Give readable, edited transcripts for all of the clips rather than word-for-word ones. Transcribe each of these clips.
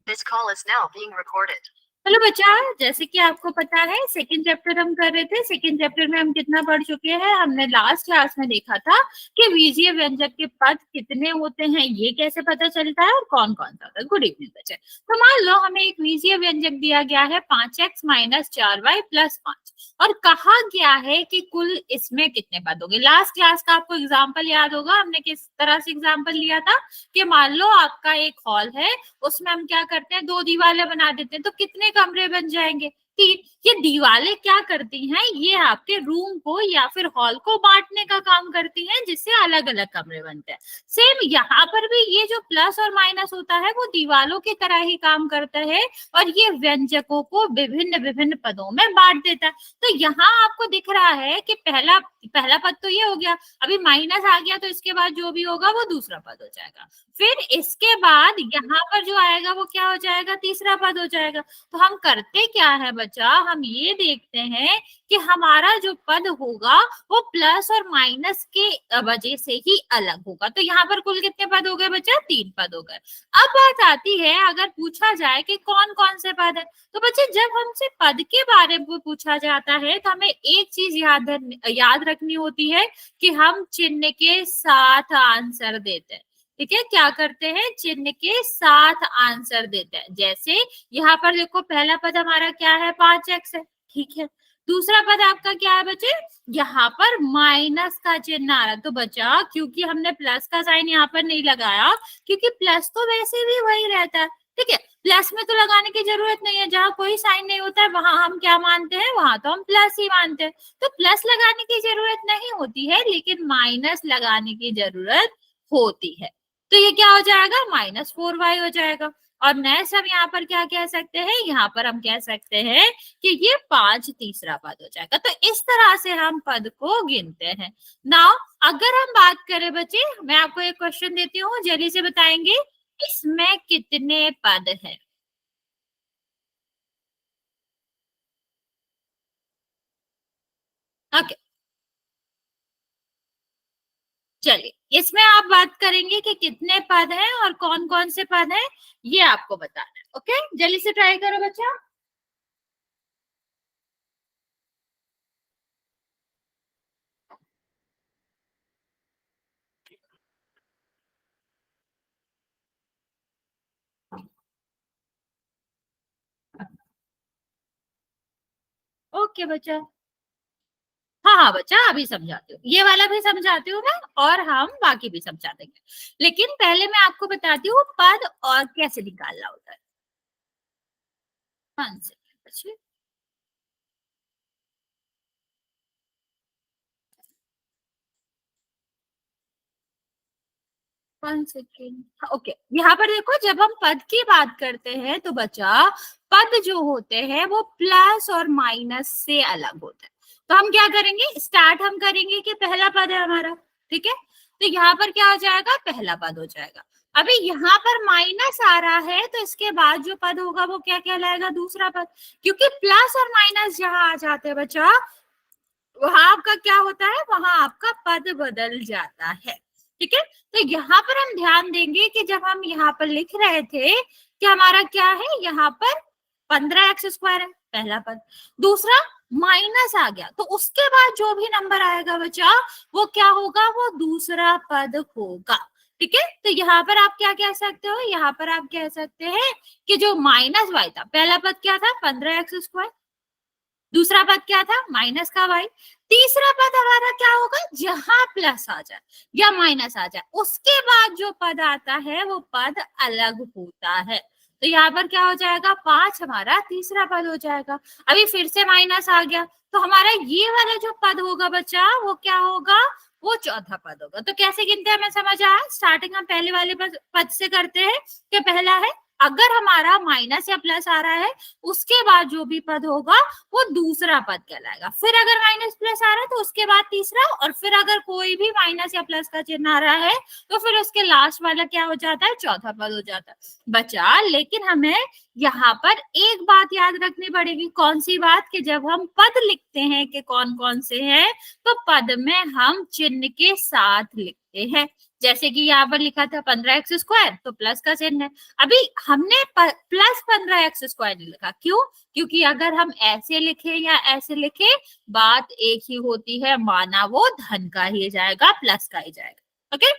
This call is now being recorded. Hello बच्चा, जैसे कि आपको पता है सेकंड चैप्टर हम कर रहे थे। सेकंड चैप्टर में हम कितना पढ़ चुके हैं? हमने लास्ट क्लास में देखा था कि बीजीय व्यंजक के पद कितने होते हैं, ये कैसे पता चलता है और कौन कौन सा होता है। गुड इवनिंग बच्चे। तो मान लो हमें एक बीजीय व्यंजक दिया गया है 5x - 4y + 5 और कहा गया है कि कुल इसमें कितने पद होंगे। लास्ट क्लास का आपको एग्जाम्पल याद होगा, हमने किस तरह से एग्जाम्पल लिया था कि मान लो आपका एक हॉल है, उसमें हम क्या करते हैं, 2 दीवारें बना देते हैं, तो कितने कमरे बन जाएंगे? 3। ये दीवारें क्या करती हैं? ये आपके रूम को या फिर हॉल को बांटने का काम करती हैं, जिससे अलग अलग कमरे बनते हैं। सेम यहाँ पर भी ये जो प्लस और माइनस होता है वो दीवारों की तरह ही काम करता है और ये व्यंजकों को विभिन्न विभिन्न पदों में बांट देता है। तो यहाँ आपको दिख रहा है कि पहला पद तो ये हो गया, अभी माइनस आ गया तो इसके बाद जो भी होगा वो दूसरा पद हो जाएगा। फिर इसके बाद यहाँ पर जो आएगा वो क्या हो जाएगा? तीसरा पद हो जाएगा। तो हम करते क्या है बच्चा, हम ये देखते हैं कि हमारा जो पद होगा वो प्लस और माइनस के वजह से ही अलग होगा। तो यहाँ पर कुल कितने पद हो गए बच्चा? 3 पद हो गए। अब बात आती है, अगर पूछा जाए कि कौन कौन से पद है, तो बच्चे जब हमसे पद के बारे में पूछा जाता है तो हमें एक चीज याद रखनी होती है कि हम चिन्ह के साथ आंसर देते हैं। ठीक है, क्या करते हैं? चिन्ह के साथ आंसर देते हैं। जैसे यहाँ पर देखो, पहला पद हमारा क्या है? 5x है, ठीक है। दूसरा पद आपका क्या है बच्चे? यहाँ पर माइनस का चिन्ह आ रहा है। तो बच्चा क्योंकि हमने प्लस का साइन यहाँ पर नहीं लगाया, क्योंकि प्लस तो वैसे भी वही रहता है, ठीक है। प्लस में तो लगाने की जरूरत नहीं है, जहाँ कोई साइन नहीं होता है वहां हम क्या मानते हैं? वहां तो हम प्लस ही मानते हैं। तो प्लस लगाने की जरूरत नहीं होती है, लेकिन माइनस लगाने की जरूरत होती है। तो ये क्या हो जाएगा? -4y हो जाएगा। और नेक्स्ट हम यहाँ पर क्या कह सकते हैं? यहाँ पर हम कह सकते हैं कि ये 5 तीसरा पद हो जाएगा। तो इस तरह से हम पद को गिनते हैं। नाउ अगर हम बात करें बच्चे, मैं आपको एक क्वेश्चन देती हूँ, जल्दी से बताएंगे इसमें कितने पद हैं? ओके, चलिए इसमें आप बात करेंगे कि कितने पद हैं और कौन कौन से पद हैं, ये आपको बताना है। ओके, जल्दी से ट्राई करो बच्चा। ओके बच्चा, हाँ हाँ बच्चा, अभी समझाती हूँ, ये वाला भी समझाती हूँ मैं और हम बाकी भी समझा देंगे। लेकिन पहले मैं आपको बताती हूँ पद और कैसे निकालना होता है। 1 सेकेंड बच्चे। 1 सेकेंड। ओके, यहाँ पर देखो, जब हम पद की बात करते हैं तो बच्चा पद जो होते हैं वो प्लस और माइनस से अलग होते हैं। तो हम क्या करेंगे? स्टार्ट हम करेंगे कि पहला पद है हमारा, ठीक है। तो यहाँ पर क्या हो जाएगा? पहला पद हो जाएगा। अभी यहाँ पर माइनस आ रहा है तो इसके बाद जो पद होगा वो क्या कहलाएगा? दूसरा पद। क्योंकि प्लस और माइनस जहां आ जाते हैं बच्चा, वहां आपका क्या होता है? वहां आपका पद बदल जाता है, ठीक है। तो यहाँ पर हम ध्यान देंगे कि जब हम यहाँ पर लिख रहे थे कि हमारा क्या है, यहाँ पर 15x² है पहला पद। दूसरा माइनस आ गया तो उसके बाद जो भी नंबर आएगा बच्चा वो क्या होगा? वो दूसरा पद होगा, ठीक है। तो यहाँ पर आप क्या कह सकते हो? यहाँ पर आप कह सकते हैं कि जो -y था, पहला पद क्या था? 15x²। दूसरा पद क्या था? माइनस का y। तीसरा पद हमारा क्या होगा? जहां प्लस आ जाए या माइनस आ जाए उसके बाद जो पद आता है वो पद अलग होता है। तो यहाँ पर क्या हो जाएगा? 5 हमारा तीसरा पद हो जाएगा। अभी फिर से माइनस आ गया तो हमारा ये वाला जो पद होगा बच्चा वो क्या होगा? वो चौथा पद होगा। तो कैसे गिनते हैं हमें समझ आया? स्टार्टिंग हम पहले वाले पद से करते हैं कि पहला है, अगर हमारा माइनस या प्लस आ रहा है उसके बाद जो भी पद होगा वो दूसरा पद कहलाएगा। फिर अगर माइनस प्लस आ रहा है तो उसके बाद तीसरा, और फिर अगर कोई भी माइनस या प्लस का चिन्ह आ रहा है तो फिर उसके लास्ट वाला क्या हो जाता है? चौथा पद हो जाता है बच्चा। लेकिन हमें यहाँ पर एक बात याद रखनी पड़ेगी। कौन सी बात? कि जब हम पद लिखते हैं कि कौन कौन से हैं, तो पद में हम चिन्ह के साथ लिखते ये है। जैसे कि यहाँ पर लिखा था 15x² तो प्लस का चिन्ह है। अभी हमने प्लस 15x² नहीं लिखा, क्यों? क्योंकि अगर हम ऐसे लिखे या ऐसे लिखे बात एक ही होती है, माना वो धन का ही जाएगा, प्लस का ही जाएगा। ओके,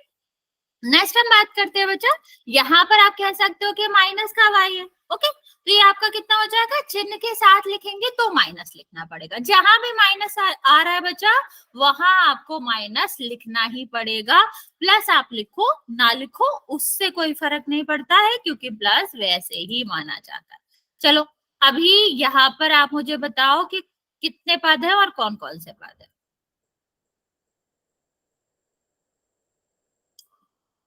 नेक्स्ट हम बात करते हैं बच्चा, यहाँ पर आप कह सकते हो कि माइनस का y है। ओके, तो ये आपका कितना हो जाएगा, चिन्ह के साथ लिखेंगे तो माइनस लिखना पड़ेगा। जहां भी माइनस आ रहा है बच्चा वहां आपको माइनस लिखना ही पड़ेगा। प्लस आप लिखो ना लिखो उससे कोई फर्क नहीं पड़ता है, क्योंकि प्लस वैसे ही माना जाता है। चलो, अभी यहाँ पर आप मुझे बताओ कि कितने पद है और कौन कौन से पद है।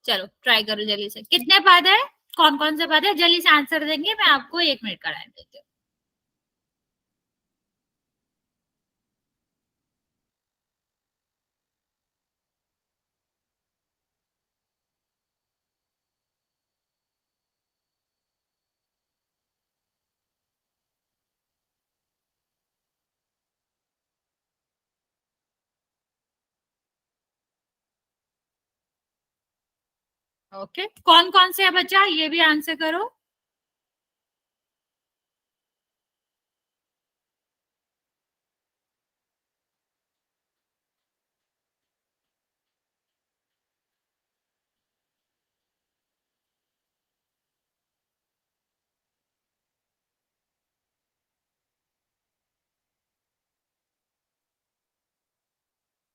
चलो ट्राई करो जल्दी से, कितने पद है, कौन कौन से पद है, जल्दी से आंसर देंगे, मैं आपको 1 मिनट का टाइम देती हूँ। ओके, कौन कौन से है बच्चा, ये भी आंसर करो।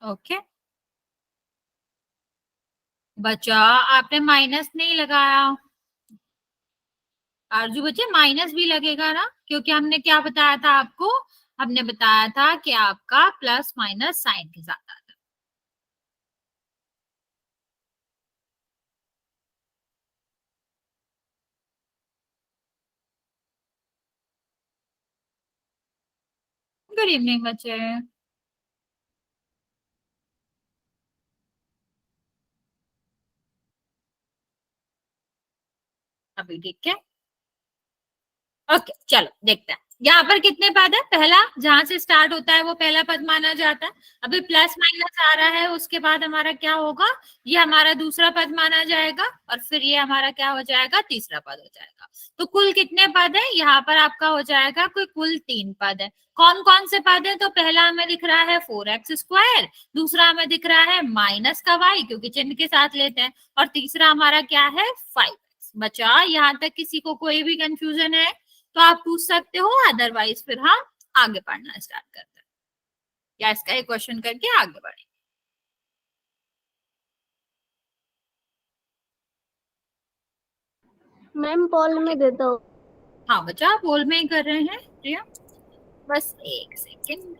ओके बच्चा, आपने माइनस नहीं लगाया। आरजू बच्चे माइनस भी लगेगा ना, क्योंकि हमने क्या बताया था आपको, हमने बताया था कि आपका प्लस माइनस साइन के साथ आता है। गुड इवनिंग बच्चे। अभी ठीक है। ओके चलो देखते हैं यहाँ पर कितने पद है। पहला जहां से स्टार्ट होता है वो पहला पद माना जाता है। अभी प्लस माइनस आ रहा है, उसके बाद हमारा क्या होगा, ये हमारा दूसरा पद माना जाएगा और फिर ये हमारा क्या हो जाएगा, तीसरा पद हो जाएगा। तो कुल कितने पद है यहाँ पर आपका हो जाएगा, कोई कुल 3 पद है। कौन कौन से पद है, तो पहला हमें दिख रहा है 4x², दूसरा हमें दिख रहा है माइनस का y क्योंकि चिन्ह के साथ लेते हैं, और तीसरा हमारा क्या है 5x। बचा यहाँ तक किसी को कोई भी कंफ्यूजन है तो आप पूछ सकते हो, अदरवाइज फिर हम आगे पढ़ना स्टार्ट करते हैं या इसका एक क्वेश्चन करके आगे बढ़े। मैम पोल में देता हूँ। हाँ बच्चा, आप पोल में ही कर रहे हैं प्रिया, बस 1 सेकेंड।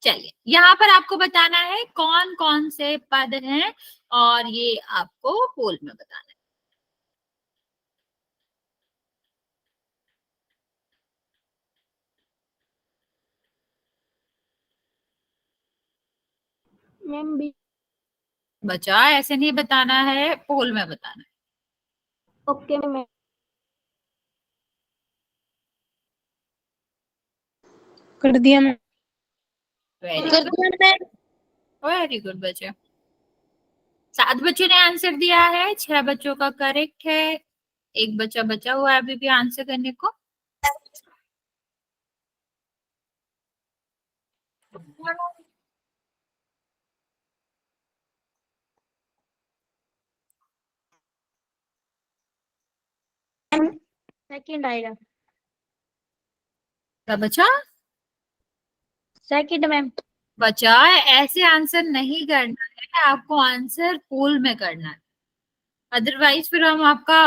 चलिए, यहाँ पर आपको बताना है कौन कौन से पद हैं और ये आपको पोल में बताना है। Ma'am B. बच्चा ऐसे नहीं बताना है, पोल में बताना है। Okay ma'am. कर दिया मैम। वेरी कर गुड, दिया मैम। वेरी गुड बच्चे। 7 बच्चों ने आंसर दिया है, 6 बच्चों का करेक्ट है, एक बच्चा बचा हुआ है अभी भी आंसर करने को। सेकंड आएगा। क्या बचा? Second ma'am. बचा ऐसे आंसर नहीं करना है, आपको आंसर पोल में करना है, अदरवाइज फिर हम आपका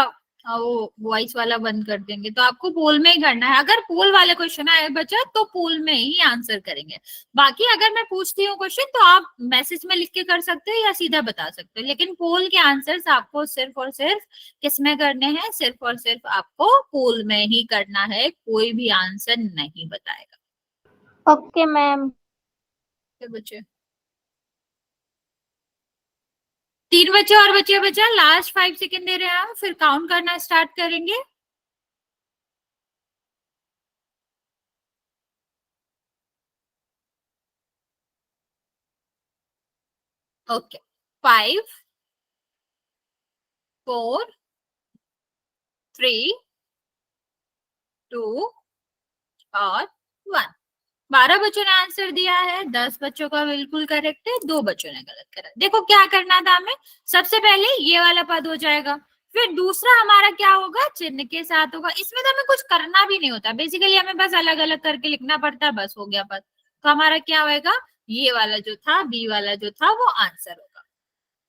वो वॉइस वाला बंद कर देंगे। तो आपको पोल में ही करना है। अगर पोल वाले क्वेश्चन आए बच्चा तो पोल में ही आंसर करेंगे। बाकी अगर मैं पूछती हूँ क्वेश्चन तो आप मैसेज में लिख के कर सकते हो या सीधा बता सकते हो, लेकिन पोल के आंसर्स आपको सिर्फ और सिर्फ किसमें करने हैं, सिर्फ और सिर्फ आपको पोल में ही करना है, कोई भी आंसर नहीं बताएगा। Okay ma'am. बच्चे 3 बच्चे और बच्चे बचा, लास्ट 5 सेकेंड दे रहे हैं हम, फिर काउंट करना स्टार्ट करेंगे। ओके, 5, 4, 3, 2 और 1। 12 बच्चों ने आंसर दिया है, 10 बच्चों का बिल्कुल करेक्ट है, 2 बच्चों ने गलत करा। देखो क्या करना था हमें, सबसे पहले ये वाला पद हो जाएगा, फिर दूसरा हमारा क्या होगा, चिन्ह के साथ होगा। इसमें तो हमें कुछ करना भी नहीं होता, बेसिकली हमें बस अलग अलग करके लिखना पड़ता है, बस हो गया पद। तो हमारा क्या होगा, ये वाला जो था, बी वाला जो था वो आंसर होगा।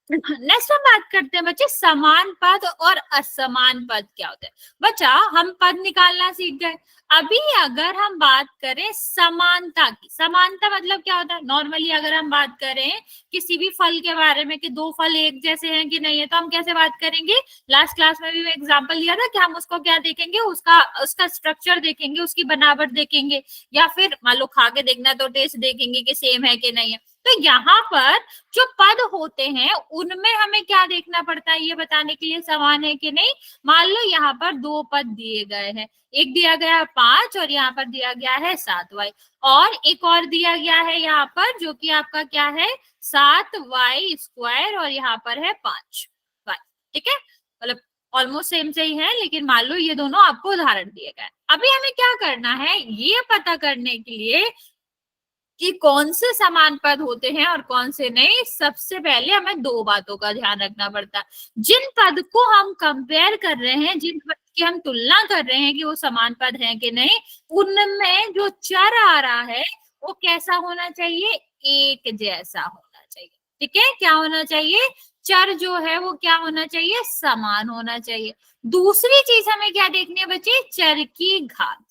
नेक्स्ट हम बात करते हैं बच्चे समान पद और असमान पद क्या होते हैं। बच्चा हम पद निकालना सीख गए, अभी अगर हम बात करें समानता की, समानता मतलब क्या होता है, नॉर्मली अगर हम बात करें किसी भी फल के बारे में कि दो फल एक जैसे हैं कि नहीं है, तो हम कैसे बात करेंगे। लास्ट क्लास में भी एग्जांपल दिया था कि हम उसको क्या देखेंगे, उसका स्ट्रक्चर देखेंगे, उसकी बनावट देखेंगे, या फिर मान लो खा के देखना तो टेस्ट देखेंगे कि सेम है कि नहीं है। तो यहाँ पर जो पद होते हैं उनमें हमें क्या देखना पड़ता है, ये बताने के लिए समान है कि नहीं। मान लो यहाँ पर दो पद दिए गए हैं, एक दिया गया है 5 और यहाँ पर दिया गया है 7y, और एक और दिया गया है यहाँ पर जो कि आपका क्या है 7y² और यहाँ पर है 5y। ठीक है, मतलब ऑलमोस्ट सेम से ही है, लेकिन मान लो ये दोनों आपको उदाहरण दिए गए। अभी हमें क्या करना है, ये पता करने के लिए कि कौन से समान पद होते हैं और कौन से नहीं, सबसे पहले हमें दो बातों का ध्यान रखना पड़ता है। जिन पद को हम कंपेयर कर रहे हैं, जिन पद की हम तुलना कर रहे हैं कि वो समान पद हैं कि नहीं, उनमें जो चर आ रहा है वो कैसा होना चाहिए, एक जैसा होना चाहिए। ठीक है, क्या होना चाहिए, चर जो है वो क्या होना चाहिए, समान होना चाहिए। दूसरी चीज हमें क्या देखनी है बच्चे, चर की घात।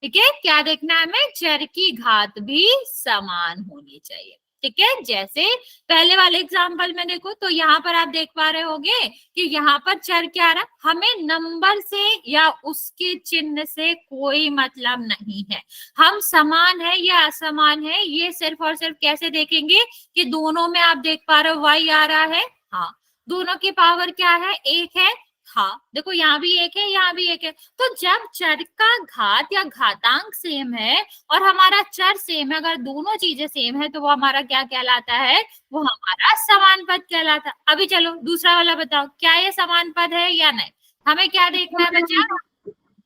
ठीक है, क्या देखना है हमें, चर की घात भी समान होनी चाहिए। ठीक है, जैसे पहले वाले एग्जाम्पल में देखो तो यहाँ पर आप देख पा रहे होंगे कि यहाँ पर चर क्या रहा, हमें नंबर से या उसके चिन्ह से कोई मतलब नहीं है। हम समान है या असमान है ये सिर्फ और सिर्फ कैसे देखेंगे कि दोनों में आप देख पा रहे हो y आ रहा है, हाँ, दोनों की पावर क्या है, एक है, हाँ, देखो यहाँ भी एक है, यहाँ भी एक है। तो जब चर का घात या घातांक सेम है और हमारा चर सेम है, अगर दोनों चीजें सेम है तो वो हमारा क्या कहलाता है, वो हमारा समान पद कहलाता है। अभी चलो दूसरा वाला बताओ, क्या ये समान पद है या नहीं। हमें क्या देखना है बच्चा,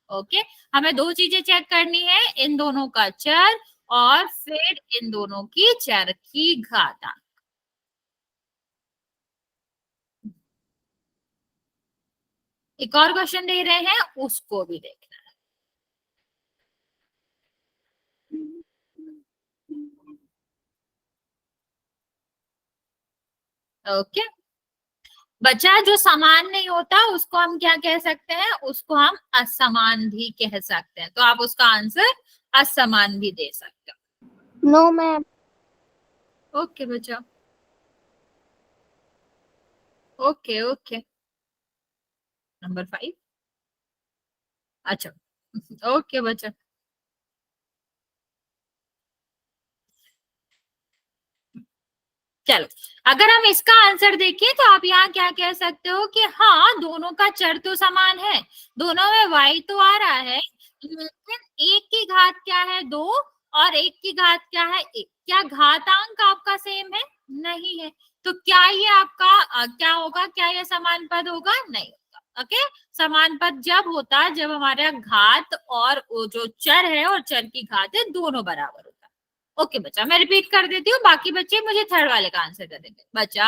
ओके, हमें दो चीजें चेक करनी है, इन दोनों का चर और फिर इन दोनों की चर की घातांक। एक और क्वेश्चन दे रहे हैं, उसको भी देखना है। ओके, बचा जो समान नहीं होता उसको हम क्या कह सकते हैं, उसको हम असमान भी कह सकते हैं। तो आप उसका आंसर असमान भी दे सकते हो। No ma'am. ओके बच्चा, ओके ओके, नंबर 5, अच्छा, ओके बच्चा। चलो, अगर हम इसका आंसर देखें तो आप यहाँ क्या कह सकते हो कि हाँ दोनों का चर तो समान है, दोनों में y तो आ रहा है, लेकिन एक की घात क्या है 2 और एक की घात क्या है 1। क्या घातांक आपका सेम है, नहीं है, तो क्या ये आपका क्या होगा, क्या ये समान पद होगा, नहीं होगा। ओके, समान पद जब होता है जब हमारा घात और वो जो चर है और चर की घात है दोनों बराबर होता है। ओके बच्चा, मैं रिपीट कर देती हूँ, बाकी बच्चे मुझे थर्ड वाले का आंसर कर देंगे। बच्चा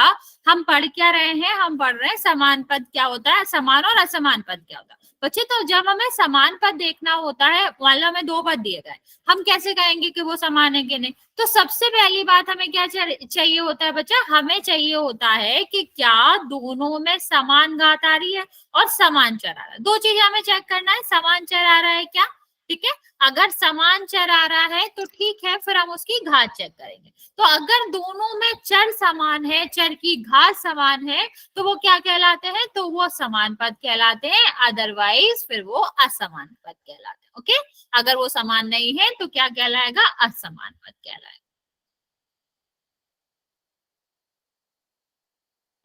हम पढ़ क्या रहे हैं, हम पढ़ रहे हैं समान पद क्या होता है, समान और असमान पद क्या होता है। बच्चे तो जब हमें समान पद देखना होता है, मान लो हमें दो पद दिए गए, हम कैसे कहेंगे कि वो समान है कि नहीं। तो सबसे पहली बात हमें क्या चाहिए होता है बच्चा, हमें चाहिए होता है कि क्या दोनों में समान घात आ रही है और समान चर आ रहा है। दो चीजें हमें चेक करना है, समान चर आ रहा है क्या, ठीक है, अगर समान चर आ रहा है तो ठीक है, फिर हम उसकी घात चेक करेंगे। तो अगर दोनों में चर समान है, चर की घात समान है, तो वो क्या कहलाते हैं, तो वो समान पद कहलाते हैं, अदरवाइज फिर वो असमान पद कहलाते हैं। ओके, अगर वो समान नहीं है तो क्या कहलाएगा, असमान पद कहलाएगा।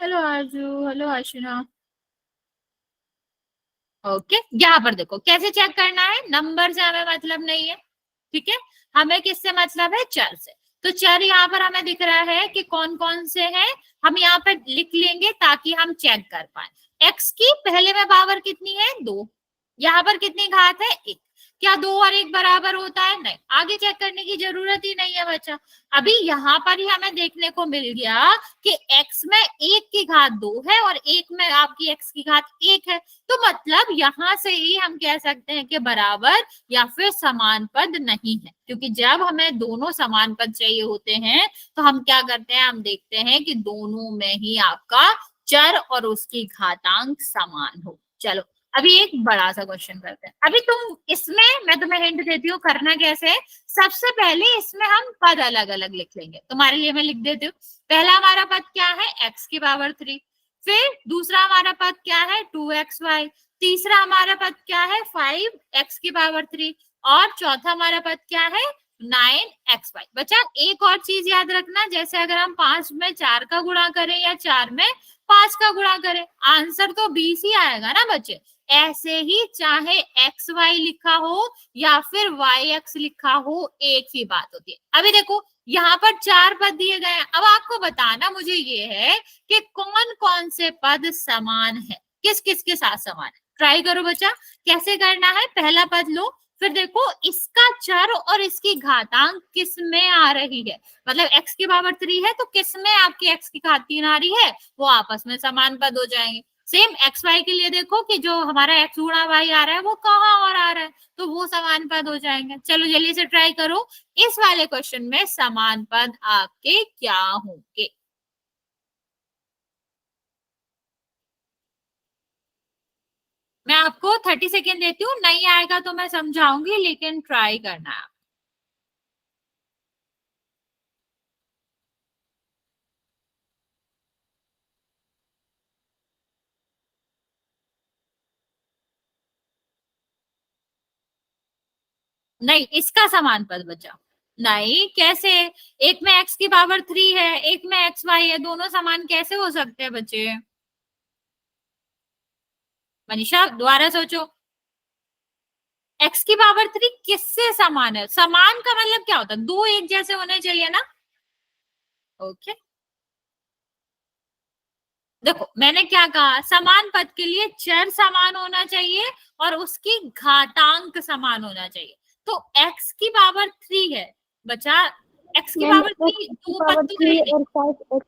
हेलो आरजू, हेलो आशिना। ओके, यहाँ पर देखो कैसे चेक करना है, नंबर से हमें मतलब नहीं है, ठीक है, हमें किससे मतलब है, चर से। तो चर यहाँ पर हमें दिख रहा है कि कौन कौन से हैं, हम यहाँ पर लिख लेंगे ताकि हम चेक कर पाए। x की पहले में पावर कितनी है 2, यहाँ पर कितनी घात है 1, क्या 2 और 1 बराबर होता है? नहीं, आगे चेक करने की जरूरत ही नहीं है बच्चा। अभी यहाँ पर ही हमें देखने को मिल गया कि x में 1 की घात 2 है और 1 में आपकी x की घात 1 है, तो मतलब यहाँ से ही हम कह सकते हैं कि बराबर या फिर समान पद नहीं है, क्योंकि जब हमें दोनों समान पद चाहिए होते हैं तो हम क्या करते हैं, हम देखते हैं कि दोनों में ही आपका चर और उसकी घातांक समान हो। चलो अभी एक बड़ा सा क्वेश्चन करते हैं। अभी तुम इसमें, मैं तुम्हें हिंट देती हूँ करना कैसे है। सबसे पहले इसमें हम पद अलग अलग लिख लेंगे, तुम्हारे लिए मैं लिख देती हूँ। पहला हमारा पद क्या है x की पावर 3, फिर दूसरा हमारा पद क्या है 2xy, तीसरा हमारा पद क्या है 5x की पावर 3 और चौथा हमारा पद क्या है 9xy। बच्चा एक और चीज याद रखना, जैसे अगर हम 5 में 4 का गुणा करें या 4 में 5 का गुणा करें, आंसर तो 20 ही आएगा ना बच्चे। ऐसे ही चाहे एक्स वाई लिखा हो या फिर वाई एक्स लिखा हो, एक ही बात होती है। अभी देखो यहाँ पर 4 पद दिए गए हैं, अब आपको बताना मुझे ये है कि कौन कौन से पद समान है, किस किस के साथ समान है। ट्राई करो बच्चा, कैसे करना है। पहला पद लो, फिर देखो इसका चर और इसकी घातांक किस में आ रही है, मतलब x की पावर 3 है तो किस में आपकी x की घात 3 आ रही है, वो आपस में समान पद हो जाएंगे। सेम एक्स वाई के लिए देखो कि जो हमारा एक्स गुणा वाई आ रहा है वो कहाँ और आ रहा है, तो वो समान पद हो जाएंगे। चलो जल्दी से ट्राई करो, इस वाले क्वेश्चन में समान पद आपके क्या होंगे। मैं आपको 30 सेकेंड देती हूँ, नहीं आएगा तो मैं समझाऊंगी, लेकिन ट्राई करना है। नहीं, इसका समान पद बचा नहीं, कैसे? एक में x की पावर 3 है, एक में एक्स वाई है, दोनों समान कैसे हो सकते हैं बच्चे? मनीषा दोबारा सोचो, x की पावर 3 किससे समान है? समान का मतलब क्या होता है, दो एक जैसे होने चाहिए ना। ओके देखो मैंने क्या कहा, समान पद के लिए चर समान होना चाहिए और उसकी घातांक समान होना चाहिए। तो x की पावर 3 है बचा, x की पावर 3 दो पद तो है।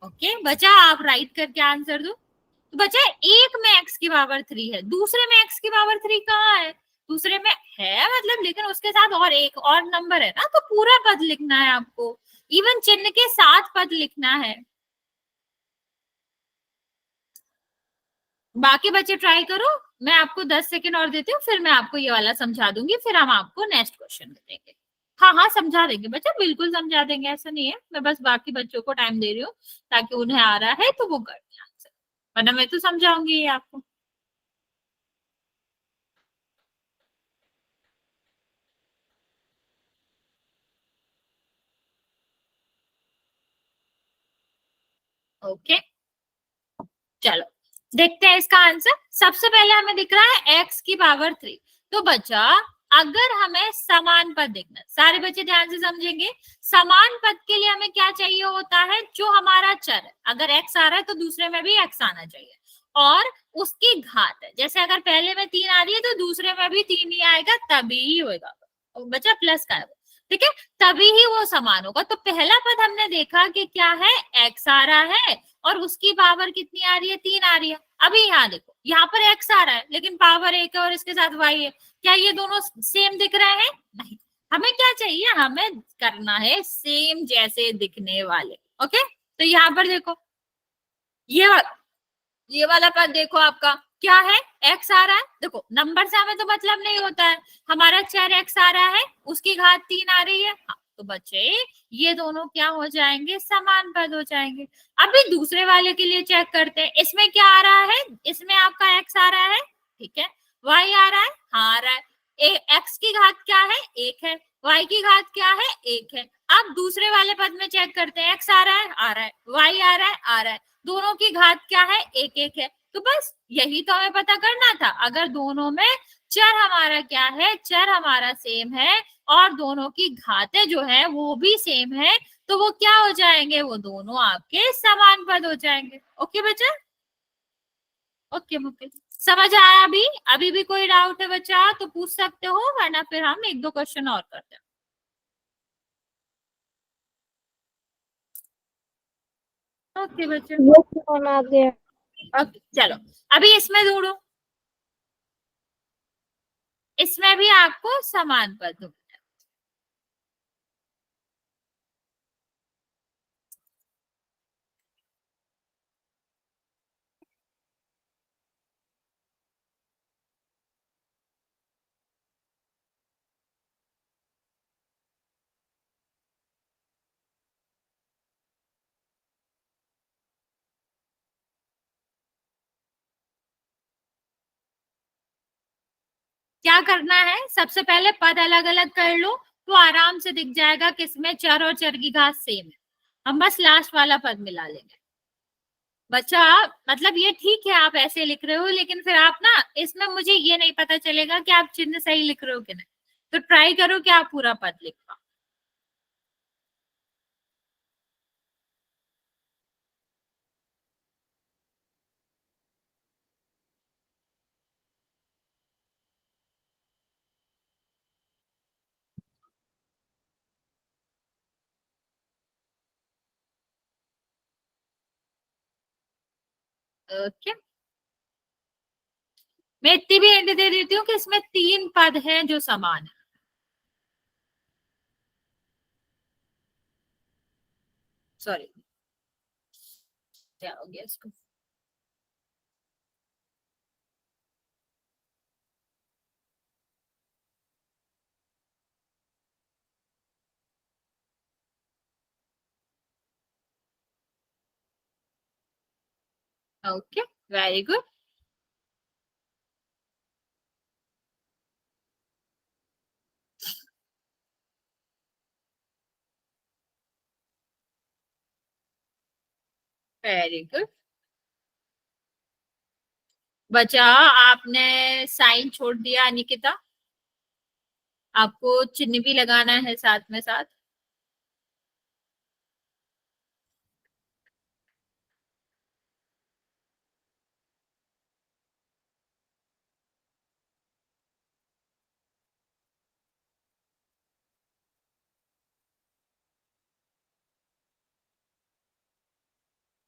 ओके बचा, आप राइट करके आंसर दो। तो बचा एक में x की पावर 3 है, दूसरे में x की पावर 3 कहाँ है? दूसरे में है मतलब, लेकिन उसके साथ और एक और नंबर है ना, तो पूरा पद लिखना है आपको, इवन चिन्ह के साथ पद लिखना है। बाकी बच्चे ट्राई करो, मैं आपको 10 सेकेंड और देती हूँ, फिर मैं आपको ये वाला समझा दूंगी, फिर हम आपको नेक्स्ट क्वेश्चन देंगे। हाँ हाँ समझा देंगे बच्चा, बिल्कुल समझा देंगे, ऐसा नहीं है। मैं बस बाकी बच्चों को टाइम दे रही हूँ ताकि उन्हें आ रहा है तो वो कर दें आंसर, वरना मैं तो समझाऊंगी ये आपको। ओके चलो देखते हैं इसका आंसर। सबसे पहले हमें दिख रहा है एक्स की पावर 3, तो बच्चा अगर हमें समान पद देखना, सारे बच्चे ध्यान से समझेंगे, समान पद के लिए हमें क्या चाहिए होता है, जो हमारा चर है, अगर एक्स आ रहा है तो दूसरे में भी एक्स आना चाहिए और उसकी घात है, जैसे अगर पहले में 3 आ रही है तो दूसरे में भी 3 ही आएगा, तभी ही होगा बच्चा, प्लस का है वो, ठीक है, तभी ही वो समान होगा। तो पहला पद हमने देखा कि क्या है, एक्स आ रहा है और उसकी पावर कितनी आ रही है, 3 आ रही है। अभी यहाँ देखो, यहाँ पर एक्स आ रहा है लेकिन पावर 1 है और इसके साथ वाई है, क्या ये दोनों सेम दिख रहे हैं? नहीं, हमें क्या चाहिए, हमें करना है सेम जैसे दिखने वाले। ओके तो यहाँ पर देखो, ये वाला पद देखो आपका क्या है, एक्स आ रहा है, देखो नंबर से हमें तो मतलब नहीं होता है, हमारा चर एक्स आ रहा है, उसकी घात 3 आ रही है, हाँ, तो बच्चे ये दोनों क्या हो जाएंगे, समान पद हो जाएंगे। अभी दूसरे वाले के लिए चेक करते हैं, इसमें क्या आ रहा है, इसमें आपका एक्स आ रहा है, ठीक है, वाई आ रहा है, हाँ आ रहा है, एक्स की घात क्या है, 1 है, वाई की घात क्या है, 1 है। अब दूसरे वाले पद में चेक करते हैं, एक्स आ रहा है, आ रहा है, वाई आ रहा है, आ रहा है, दोनों की घात क्या है, 1 1 है। तो बस यही तो हमें पता करना था। अगर दोनों में चर हमारा क्या है, चर हमारा सेम है और दोनों की घातें जो है वो भी सेम है, तो वो क्या हो जाएंगे, वो दोनों आपके समान पद हो जाएंगे। ओके बच्चा, ओके ओके, समझ आया? अभी भी कोई डाउट है बच्चा तो पूछ सकते हो, वरना फिर हम एक दो क्वेश्चन और करते हैं। ओके बच्चा, वो कौन आ गया? ओके चलो, अभी इसमें ढूंढो, इसमें भी आपको समान पद ढूंढना है। क्या करना है, सबसे पहले पद अलग अलग कर लो तो आराम से दिख जाएगा किसमें चर और चर की घात सेम है। हम बस लास्ट वाला पद मिला लेंगे बच्चा। मतलब ये ठीक है आप ऐसे लिख रहे हो, लेकिन फिर आप ना इसमें मुझे ये नहीं पता चलेगा कि आप चिन्ह सही लिख रहे हो कि नहीं, तो ट्राई करो कि आप पूरा पद लिख पाओ। ओके, मैं इतनी भी हिंट दे देती हूँ कि इसमें 3 पद हैं जो समान है। सॉरी, क्या हो गया इसको? Okay, very good. Very good बच्चा, आपने साइन छोड़ दिया निकिता, आपको चिन्ह भी लगाना है साथ में साथ।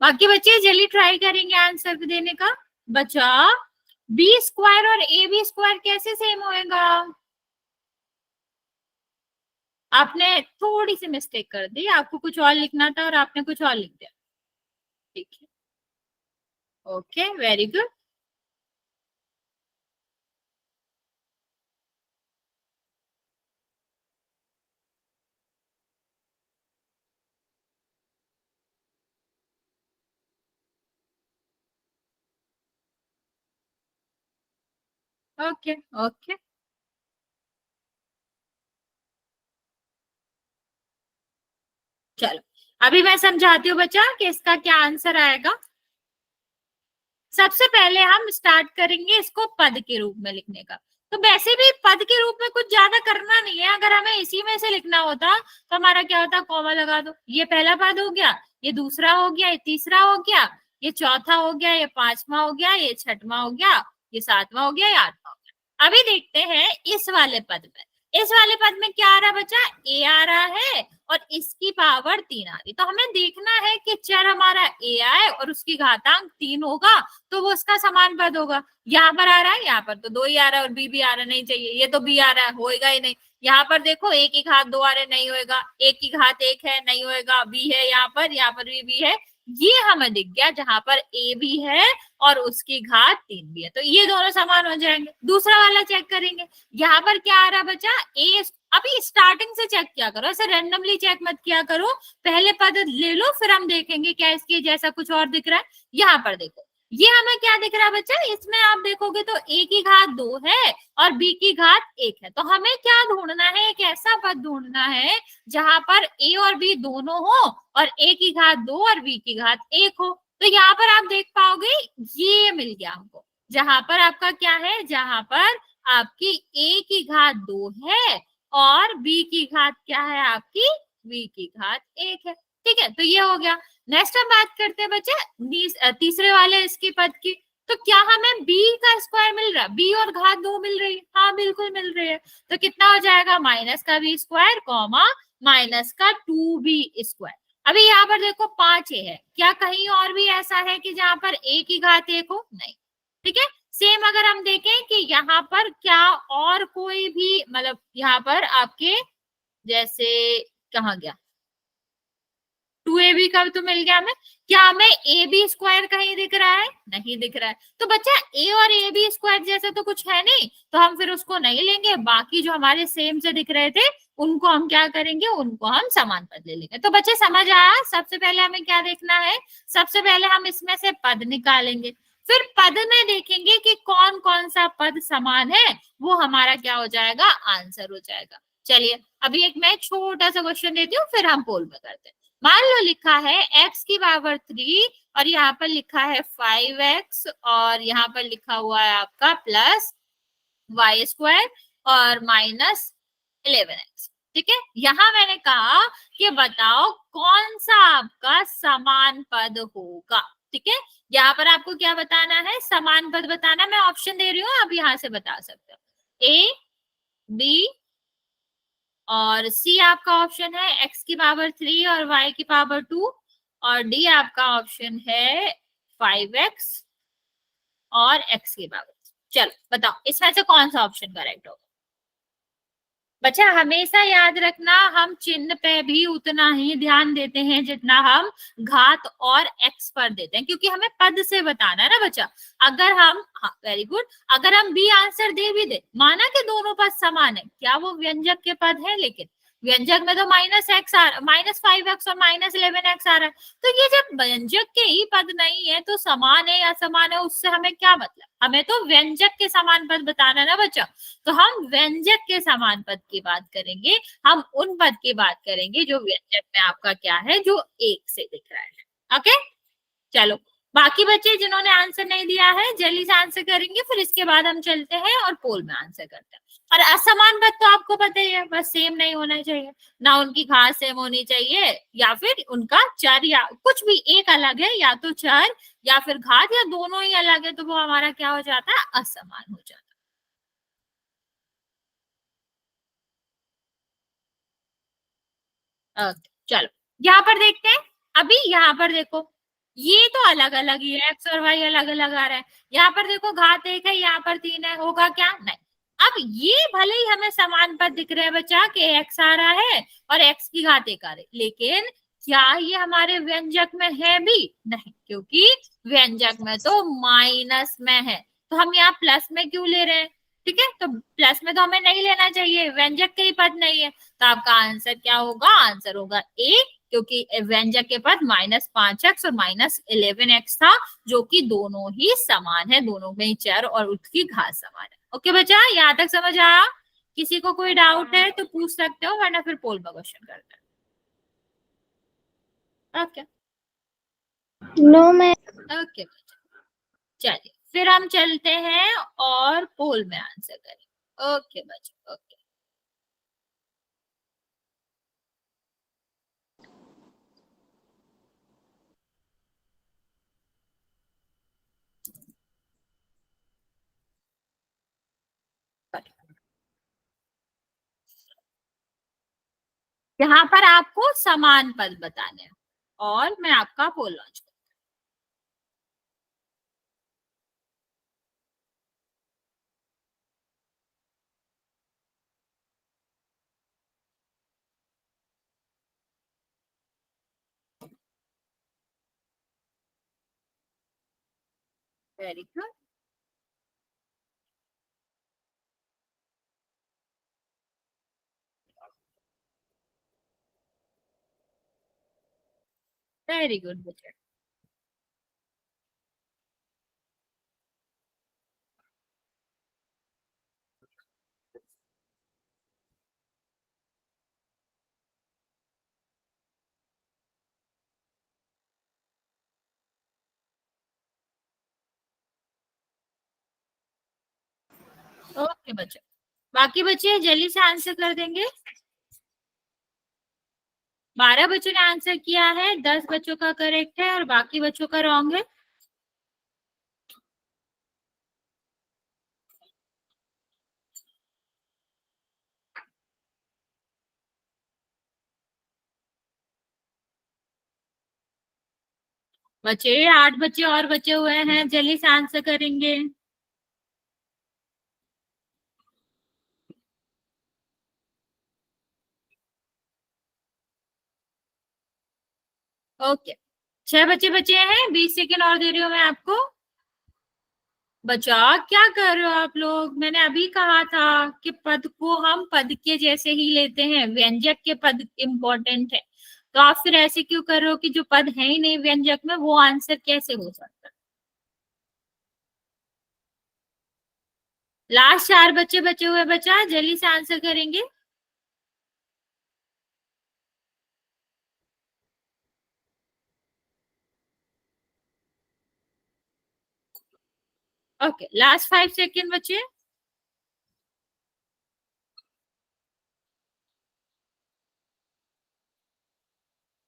बाकी बच्चे जल्दी ट्राई करेंगे आंसर देने का। बच्चा, बी स्क्वायर और ए बी स्क्वायर कैसे सेम होएगा? आपने थोड़ी सी मिस्टेक कर दी, आपको कुछ और लिखना था और आपने कुछ और लिख दिया। ठीक है, okay very good. Okay okay, चलो अभी मैं समझाती हूँ बच्चा कि इसका क्या आंसर आएगा। सबसे पहले हम स्टार्ट करेंगे इसको पद के रूप में लिखने का। तो वैसे भी पद के रूप में कुछ ज्यादा करना नहीं है, अगर हमें इसी में से लिखना होता तो हमारा क्या होता, कॉमा लगा दो, ये पहला पद हो गया, ये दूसरा हो गया, ये तीसरा हो गया, ये चौथा हो गया, ये पांचवा हो गया, ये छठवां हो गया, ये सातवां हो गया, ये आठवां हो गया। अभी देखते हैं इस वाले पद में। इस वाले पद में क्या आ रहा है बच्चा, ए आ रहा है और इसकी पावर 3 आ रही। तो हमें देखना है कि चर हमारा ए आए और उसकी घातांक 3 होगा तो वो उसका समान पद होगा। यहाँ पर आ रहा है, यहाँ पर तो 2 ही आ रहा है और बी भी आ रहा नहीं चाहिए, ये तो बी आ रहा है, होएगा ही नहीं। यहाँ पर देखो ए की घात 2 आ रहे, नहीं होएगा, ए की घात 1 है, नहीं होएगा, बी है यहाँ पर भी बी है, ये हमें दिख गया जहां पर ए भी है और उसकी घात 3 भी है, तो ये दोनों समान हो जाएंगे। दूसरा वाला चेक करेंगे, यहाँ पर क्या आ रहा है बच्चा, ए। अभी स्टार्टिंग से चेक किया करो, ऐसे रैंडमली चेक मत किया करो, पहले पद ले लो फिर हम देखेंगे क्या इसके जैसा कुछ और दिख रहा है। यहाँ पर देखो, ये हमें क्या दिख रहा है बच्चा, इसमें आप देखोगे तो ए की घात 2 है और बी की घात 1 है। तो हमें क्या ढूंढना है, एक ऐसा पद ढूंढना है जहां पर ए और बी दोनों हो और ए की घात 2 और बी की घात 1 हो। तो यहाँ पर आप देख पाओगे ये मिल गया हमको, जहां पर आपका क्या है, जहां पर आपकी a की घात 2 है और b की घात क्या है आपकी, b की घात 1 है। ठीक है, तो ये हो गया। नेक्स्ट हम बात करते हैं बच्चे तीसरे वाले इसकी पद की। तो क्या हमें b का स्क्वायर मिल रहा है, b और घात 2 मिल रही है, हाँ बिल्कुल मिल रही है। तो कितना हो जाएगा, माइनस का b स्क्वायर कॉमा माइनस का 2b स्क्वायर। अभी यहाँ पर देखो 5a है, क्या कहीं और भी ऐसा है कि जहां पर a की घात 1 हो, नहीं। ठीक है, सेम अगर हम देखें कि यहाँ पर क्या और कोई भी, मतलब यहाँ पर आपके जैसे कहाँ गया, 2ab का तो मिल गया हमें, क्या हमें ab² कहीं दिख रहा है, नहीं दिख रहा है। तो बच्चा a और ab² जैसे तो कुछ है नहीं, तो हम फिर उसको नहीं लेंगे, बाकी जो हमारे सेम से दिख रहे थे उनको हम क्या करेंगे, उनको हम समान पद ले लेंगे। तो बच्चे समझ आया, सबसे पहले हमें क्या देखना है, सबसे पहले हम इसमें से पद निकालेंगे, फिर पद में देखेंगे कि कौन कौन सा पद समान है, वो हमारा क्या हो जाएगा, आंसर हो जाएगा। चलिए अभी एक मैं छोटा सा क्वेश्चन देती हूँ, फिर हम पोल में करते हैं। मान लो लिखा है x की पावर 3 और यहाँ पर लिखा है 5x और यहाँ पर लिखा हुआ है आपका प्लस y² और माइनस 11x। ठीक है, यहाँ मैंने कहा कि बताओ कौन सा आपका समान पद होगा। ठीक है, यहाँ पर आपको क्या बताना है, समान पद बताना। मैं ऑप्शन दे रही हूँ, आप यहाँ से बता सकते हो, a b और सी आपका ऑप्शन है x की पावर 3 और y की पावर 2 और डी आपका ऑप्शन है 5x और x की पावर। चलो बताओ इसमें से कौन सा ऑप्शन करेक्ट होगा। बच्चा हमेशा याद रखना, हम चिन्ह पे भी उतना ही ध्यान देते हैं जितना हम घात और x पर देते हैं, क्योंकि हमें पद से बताना है ना बच्चा। अगर हम, हाँ वेरी गुड, अगर हम बी आंसर दे भी दे, माना कि दोनों पद समान है, क्या वो व्यंजक के पद है, लेकिन व्यंजक में तो -5x और -11x आ रहा है, तो ये जब व्यंजक के ही पद नहीं है तो समान है या असमान है उससे हमें क्या मतलब, हमें तो व्यंजक के समान पद बताना है ना बच्चा। तो हम व्यंजक के समान पद की बात करेंगे, हम उन पद की बात करेंगे जो व्यंजक में आपका क्या है, जो 1 से दिख रहा है। ओके, चलो बाकी बच्चे जिन्होंने आंसर नहीं दिया है जल्दी से आंसर करेंगे, फिर इसके बाद हम चलते हैं और पोल में आंसर करते हैं। और असमान पद तो आपको पता ही है, बस सेम नहीं होना चाहिए, ना उनकी घात सेम होनी चाहिए, या फिर उनका चर या कुछ भी एक अलग है, या तो चर या फिर घात या दोनों ही अलग है, तो वो हमारा क्या हो जाता है, असमान हो जाता है। ओके चलो यहाँ पर देखते हैं। अभी यहाँ पर देखो ये तो अलग अलग ही है, एक्स और वाई अलग अलग आ रहा है। यहाँ पर देखो घात 1 है, यहाँ पर 3 है, होगा क्या, नहीं। अब ये भले ही हमें समान पद दिख रहे हैं बच्चा कि एक्स आ रहा है और एक्स की घात 1 आ रही, लेकिन क्या ये हमारे व्यंजक में है भी, नहीं, क्योंकि व्यंजक में तो माइनस में है, तो हम यहाँ प्लस में क्यों ले रहे हैं। ठीक है, तो प्लस में तो हमें नहीं लेना चाहिए, व्यंजक के ही पद नहीं है, तो आपका आंसर क्या होगा, आंसर होगा ए, क्योंकि व्यंजक के पद -5x और -11x था, जो कि दोनों ही समान है, दोनों में ही चर और उसकी घात समान है। ओके बच्चा, यहाँ तक समझ आया, किसी को कोई डाउट है तो पूछ सकते हो, वरना फिर पोल में क्वेश्चन करते हैं। Okay no ma'am. ओके बच्चा, चलिए फिर हम चलते हैं और पोल में आंसर करें। ओके बच्चा, ओके यहाँ पर आपको समान पद बताने हैं और मैं आपका पोल लॉन्च करूँ। वेरी गुड, वेरी गुड बच्चा। ओके बच्चे, बाकी बच्चे जल्दी से आंसर कर देंगे। 12 बच्चों ने आंसर किया है, 10 बच्चों का करेक्ट है और बाकी बच्चों का रॉन्ग है। बच्चे 8 बच्चे और बचे हुए हैं, जल्दी से आंसर करेंगे। ओके, 6 बच्चे बचे हैं, 20 सेकेंड और दे रही हूँ मैं आपको। बचा क्या कर रहे हो आप लोग? मैंने अभी कहा था कि पद को हम पद के जैसे ही लेते हैं, व्यंजक के पद इंपॉर्टेंट है। तो आप फिर ऐसे क्यों कर रहे हो कि जो पद है ही नहीं व्यंजक में, वो आंसर कैसे हो सकता है? लास्ट 4 बच्चे बचे हुए, बचा जल्दी से आंसर करेंगे। ओके, लास्ट 5 सेकेंड बचे।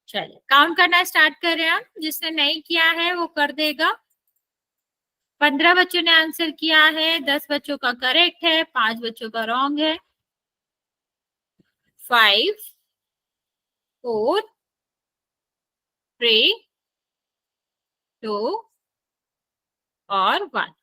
चलिए काउंट करना स्टार्ट कर रहे हैं हम, जिसने नहीं किया है वो कर देगा। 15 बच्चों ने आंसर किया है, 10 बच्चों का करेक्ट है, 5 बच्चों का रॉन्ग है। 5, 4, 3, 2 और 1।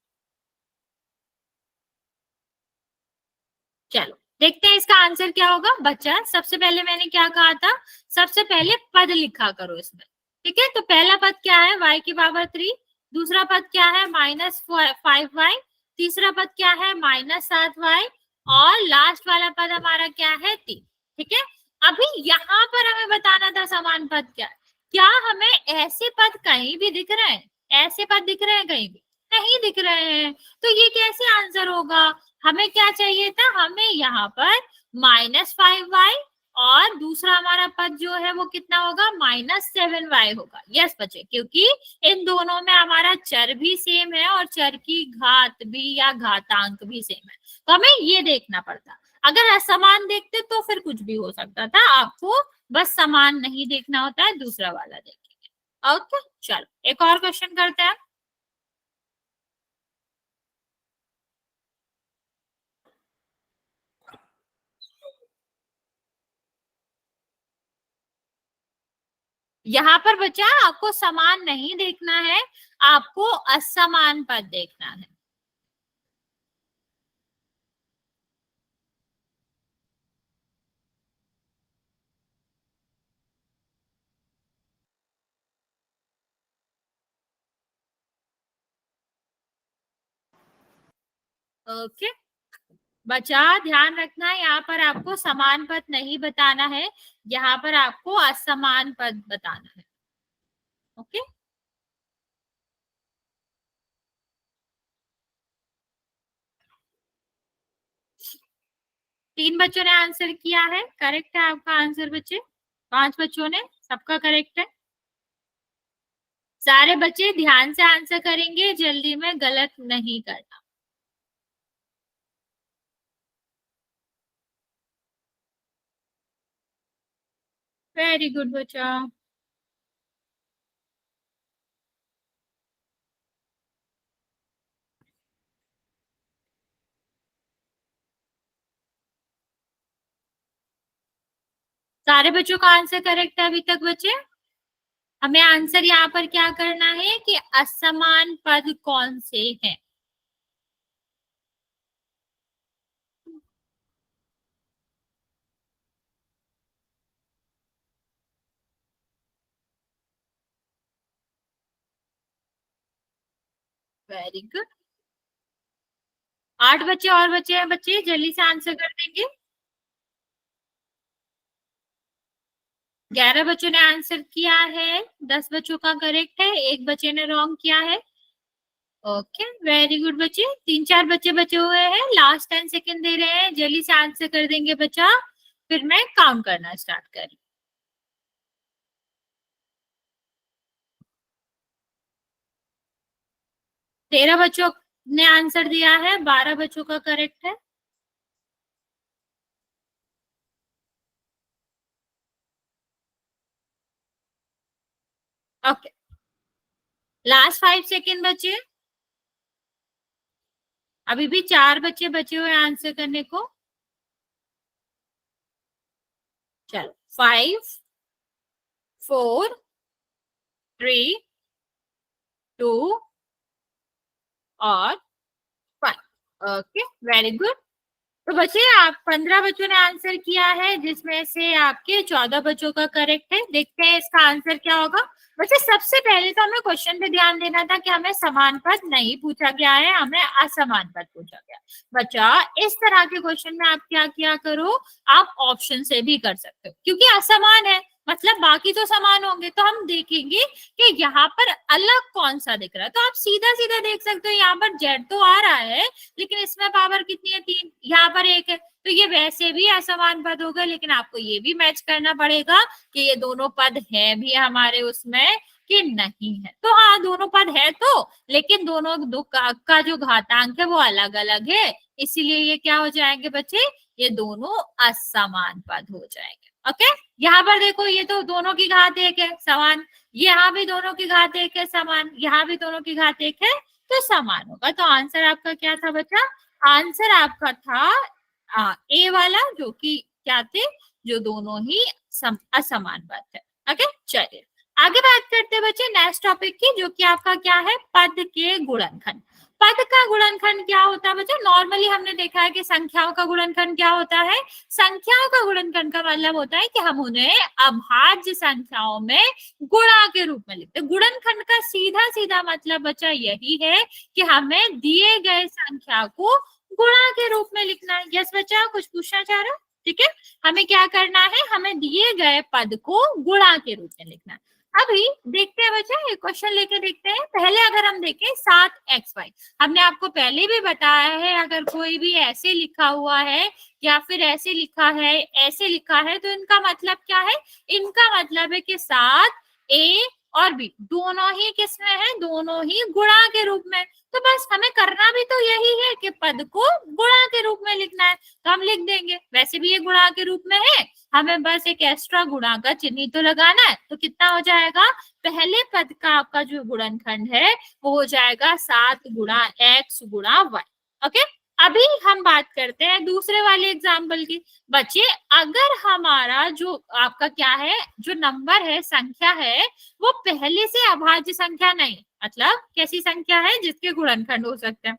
चलो देखते हैं इसका आंसर क्या होगा। बच्चा सबसे पहले मैंने क्या कहा था, सबसे पहले पद लिखा करो इसमें। ठीक है, तो पहला पद क्या है, y की पावर 3। दूसरा पद क्या है, -5y। तीसरा पद क्या है, -7y। और लास्ट वाला पद हमारा क्या है, 3। ठीक है, अभी यहाँ पर हमें बताना था समान पद क्या है। क्या हमें ऐसे पद कहीं भी दिख रहे हैं? ऐसे पद दिख रहे हैं कहीं भी? नहीं दिख रहे हैं। तो ये कैसे आंसर होगा? हमें क्या चाहिए था, हमें यहाँ पर -5y और दूसरा हमारा पद जो है वो कितना होगा, -7y होगा। यस बच्चे, क्योंकि इन दोनों में हमारा चर भी सेम है और चर की घात भी या घातांक भी सेम है। तो हमें ये देखना पड़ता। अगर असमान देखते तो फिर कुछ भी हो सकता था, आपको बस समान नहीं देखना होता है, दूसरा वाला देखेंगे। ओके चलो एक और क्वेश्चन करते हैं। यहाँ पर बच्चा आपको समान नहीं देखना है, आपको असमान पद देखना है। ओके बच्चा ध्यान रखना, यहाँ पर आपको समान पद नहीं बताना है, यहाँ पर आपको असमान पद बताना है। ओके 3 बच्चों ने आंसर किया है, करेक्ट है आपका आंसर बच्चे। 5 बच्चों ने, सबका करेक्ट है। सारे बच्चे ध्यान से आंसर करेंगे, जल्दी में गलत नहीं करना। वेरी गुड बच्चा। सारे बच्चों का आंसर करेक्ट है अभी तक बच्चे। हमें आंसर यहाँ पर क्या करना है कि असमान पद कौन से हैं। Very good. 8 बच्चे और बचे हैं बच्चे, जल्दी से आंसर कर देंगे। 11 बच्चों ने आंसर किया है, 10 बच्चों का करेक्ट है, एक बच्चे ने रॉन्ग किया है। ओके वेरी गुड बच्चे, 3-4 बच्चे बचे हुए हैं, लास्ट 10 सेकेंड दे रहे हैं, जल्दी से आंसर कर देंगे बच्चा, फिर मैं काउंट करना स्टार्ट करूँ। 13 बच्चों ने आंसर दिया है, 12 बच्चों का करेक्ट है। ओके, लास्ट 5 सेकेंड बचे, अभी भी 4 बच्चे बचे हुए आंसर करने को। चलो 5 4 3 2 और 5। Okay, very good. तो बच्चे आप 15 बच्चों ने आंसर किया है, जिसमें से आपके 14 बच्चों का करेक्ट है। देखते हैं इसका आंसर क्या होगा। बच्चे सबसे पहले तो हमें क्वेश्चन पे ध्यान देना था कि हमें समान पद नहीं पूछा गया है, हमें असमान पद पूछा गया। बच्चा इस तरह के क्वेश्चन में आप क्या किया करो, आप ऑप्शन से भी कर सकते हो, क्योंकि असमान है मतलब बाकी तो समान होंगे। तो हम देखेंगे कि यहाँ पर अलग कौन सा दिख रहा है। तो आप सीधा सीधा देख सकते हो, यहाँ पर जेड तो आ रहा है लेकिन इसमें पावर कितनी है 3, यहाँ पर 1 है, तो ये वैसे भी असमान पद होगा। लेकिन आपको ये भी मैच करना पड़ेगा कि ये दोनों पद है भी हमारे उसमें कि नहीं है। तो हाँ, दोनों पद है तो, लेकिन दोनों दो का जो घातांक है वो अलग अलग है, इसीलिए ये क्या हो जाएंगे बच्चे, ये दोनों असमान पद हो जाएंगे। ओके, यहाँ पर देखो ये तो दोनों की घात 1 है समान, यहाँ भी दोनों की घात 1 है समान, यहाँ भी दोनों की घात 1 है तो समान होगा। तो आंसर आपका क्या था बच्चा, आंसर आपका था ए वाला, जो कि क्या थे, जो दोनों ही असमान पद है। ओके, चलिए आगे बात करते हैं बच्चे नेक्स्ट टॉपिक की, जो कि आपका क्या है, पद के गुणनखंड। पद का गुणनखंड क्या होता है बच्चे, नॉर्मली हमने देखा है कि संख्याओं का गुणनखंड क्या होता है, संख्याओं का गुणनखंड का मतलब होता है कि हम उन्हें अभाज्य संख्याओं में गुणा के रूप में लिखते हैं। गुणनखंड का सीधा सीधा मतलब बच्चा यही है कि हमें दिए गए संख्या को गुणा के रूप में लिखना है। यस बच्चा, कुछ पूछना चाह रहा है? ठीक है, हमें क्या करना है, हमें दिए गए पद को गुणा के रूप में लिखना है। अभी देखते हैं बच्चा, ये क्वेश्चन लेके देखते हैं। पहले अगर हम देखें 7xy, हमने आपको पहले भी बताया है, अगर कोई भी ऐसे लिखा हुआ है या फिर ऐसे लिखा है, ऐसे लिखा है, तो इनका मतलब क्या है, इनका मतलब है कि 7a और b दोनों ही किसमें है, दोनों ही गुणा के रूप में। तो बस हमें करना भी तो यही है कि पद को गुणा के रूप में लिखना है, तो हम लिख देंगे। वैसे भी ये गुणा के रूप में है, हमें बस एक एक्स्ट्रा गुणा का चिन्ह तो लगाना है। तो कितना हो जाएगा, पहले पद का आपका जो गुणनखंड है वो हो जाएगा 7 गुणा x गुणा y। ओके, अभी हम बात करते हैं दूसरे वाले एग्जाम्पल की। बच्चे अगर हमारा जो आपका क्या है, जो नंबर है, संख्या है, वो पहले से अभाज्य संख्या नहीं, मतलब कैसी संख्या है जिसके गुणनखंड हो सकते हैं,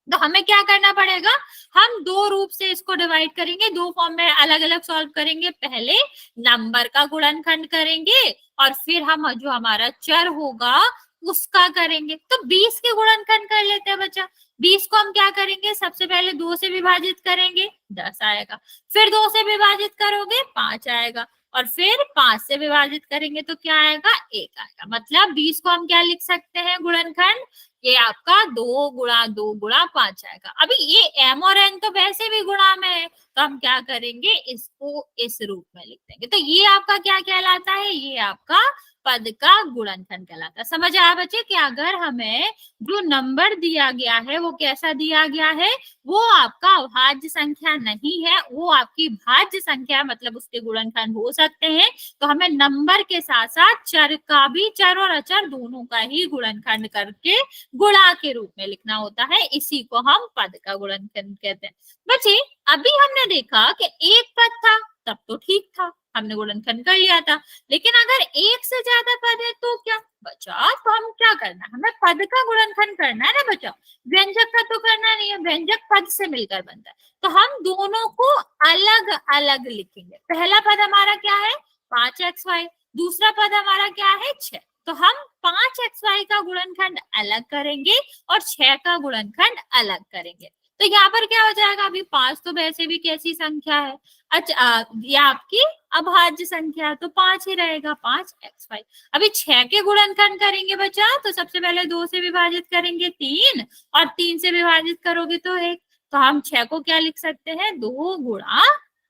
तो हमें क्या करना पड़ेगा, हम दो रूप से इसको डिवाइड करेंगे, दो फॉर्म में अलग अलग सॉल्व करेंगे। पहले नंबर का गुणनखंड करेंगे और फिर हम जो हमारा चर होगा उसका करेंगे। तो 20 के गुणनखंड कर लेते हैं बच्चा। 20 को हम क्या करेंगे, सबसे पहले 2 से विभाजित करेंगे, 10 आएगा, फिर 2 से विभाजित करोगे 5 आएगा, और फिर 5 से विभाजित करेंगे तो क्या आएगा, 1 आएगा। मतलब 20 को हम क्या लिख सकते हैं गुणनखंड, ये आपका 2 गुणा 2 गुणा 5 आएगा। अभी ये m और n तो वैसे भी गुणा में है, तो हम क्या करेंगे, इसको इस रूप में लिख देंगे। तो ये आपका क्या कहलाता है, ये आपका पद का गुणनखंड कहलाता है। समझ आया बच्चे कि अगर हमें जो नंबर दिया गया है वो कैसा दिया गया है, वो आपका अभाज्य संख्या नहीं है, वो आपकी भाज्य संख्या, मतलब उसके गुणनखंड हो सकते हैं। तो हमें नंबर के साथ साथ चर का भी, चर और अचर दोनों का ही गुणनखंड करके गुणा के रूप में लिखना होता है, इसी को हम पद का गुणनखंड कहते हैं। बच्चे अभी हमने देखा कि एक पद था तब तो ठीक था, हमने गुणनखंड कर लिया था, लेकिन अगर एक से ज्यादा पद है तो क्या बचा, तो हम क्या करना, हमें पद का गुणनखंड करना है ना बचा, व्यंजक का तो करना नहीं है, व्यंजक पद से मिलकर बनता है। तो हम दोनों को अलग अलग लिखेंगे। पहला पद हमारा क्या है 5xy, दूसरा पद हमारा क्या है 6। तो हम 5xy का गुणनखंड अलग करेंगे और 6 का गुणनखंड अलग करेंगे। तो यहाँ पर क्या हो जाएगा, अभी 5 तो वैसे भी कैसी संख्या है, अच्छा ये आपकी अभाज्य संख्या, तो 5 ही रहेगा, 5xy। अभी 6 के गुणनखंड करेंगे बच्चा, तो सबसे पहले 2 से विभाजित करेंगे 3, और 3 से विभाजित करोगे तो 1। तो हम 6 को क्या लिख सकते हैं, 2 गुणा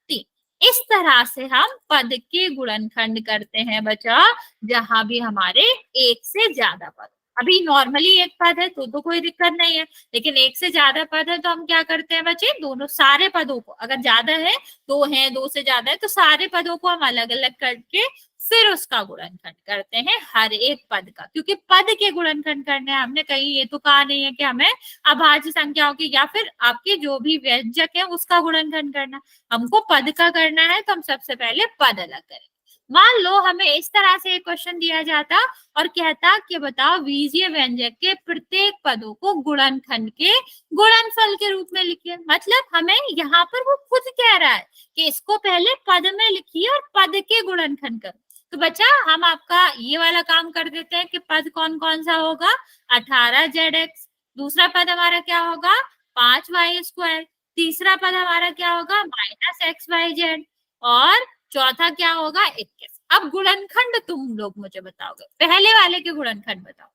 3। इस तरह से हम पद के गुणनखंड करते हैं बच्चा, जहां भी हमारे एक से ज्यादा पद। अभी नॉर्मली एक पद है तो कोई दिक्कत नहीं है, लेकिन एक से ज्यादा पद है तो हम क्या करते हैं बच्चे, दोनों सारे पदों को, अगर ज्यादा है 2 है, 2 से ज्यादा है, तो सारे पदों को हम अलग अलग करके फिर उसका गुणनखंड करते हैं हर एक पद का, क्योंकि पद के गुणनखंड करने हैं। हमने कहीं ये तो कहा नहीं है कि हमें अभाज्य संख्याओं की या फिर आपके जो भी व्यंजक है उसका गुणनखंड करना, हमको पद का करना है। तो हम सबसे पहले पद अलग करें। मान लो हमें इस तरह से एक क्वेश्चन दिया जाता और कहता कि बताओ बीजीय व्यंजक के प्रत्येक पदों को गुणनखंड के गुणनफल के रूप में लिखिए। मतलब हमें यहाँ पर वो खुद कह रहा है कि इसको पहले पद में लिखिए और पद के गुणनखंड करो। तो बच्चा हम आपका ये वाला काम कर देते हैं कि पद कौन कौन सा होगा, 18zx। दूसरा पद हमारा क्या होगा, 5y²। तीसरा पद हमारा क्या होगा, -xyz। और चौथा क्या होगा, 21। अब गुणनखंड तुम लोग मुझे बताओगे, पहले वाले के गुणनखंड बताओ,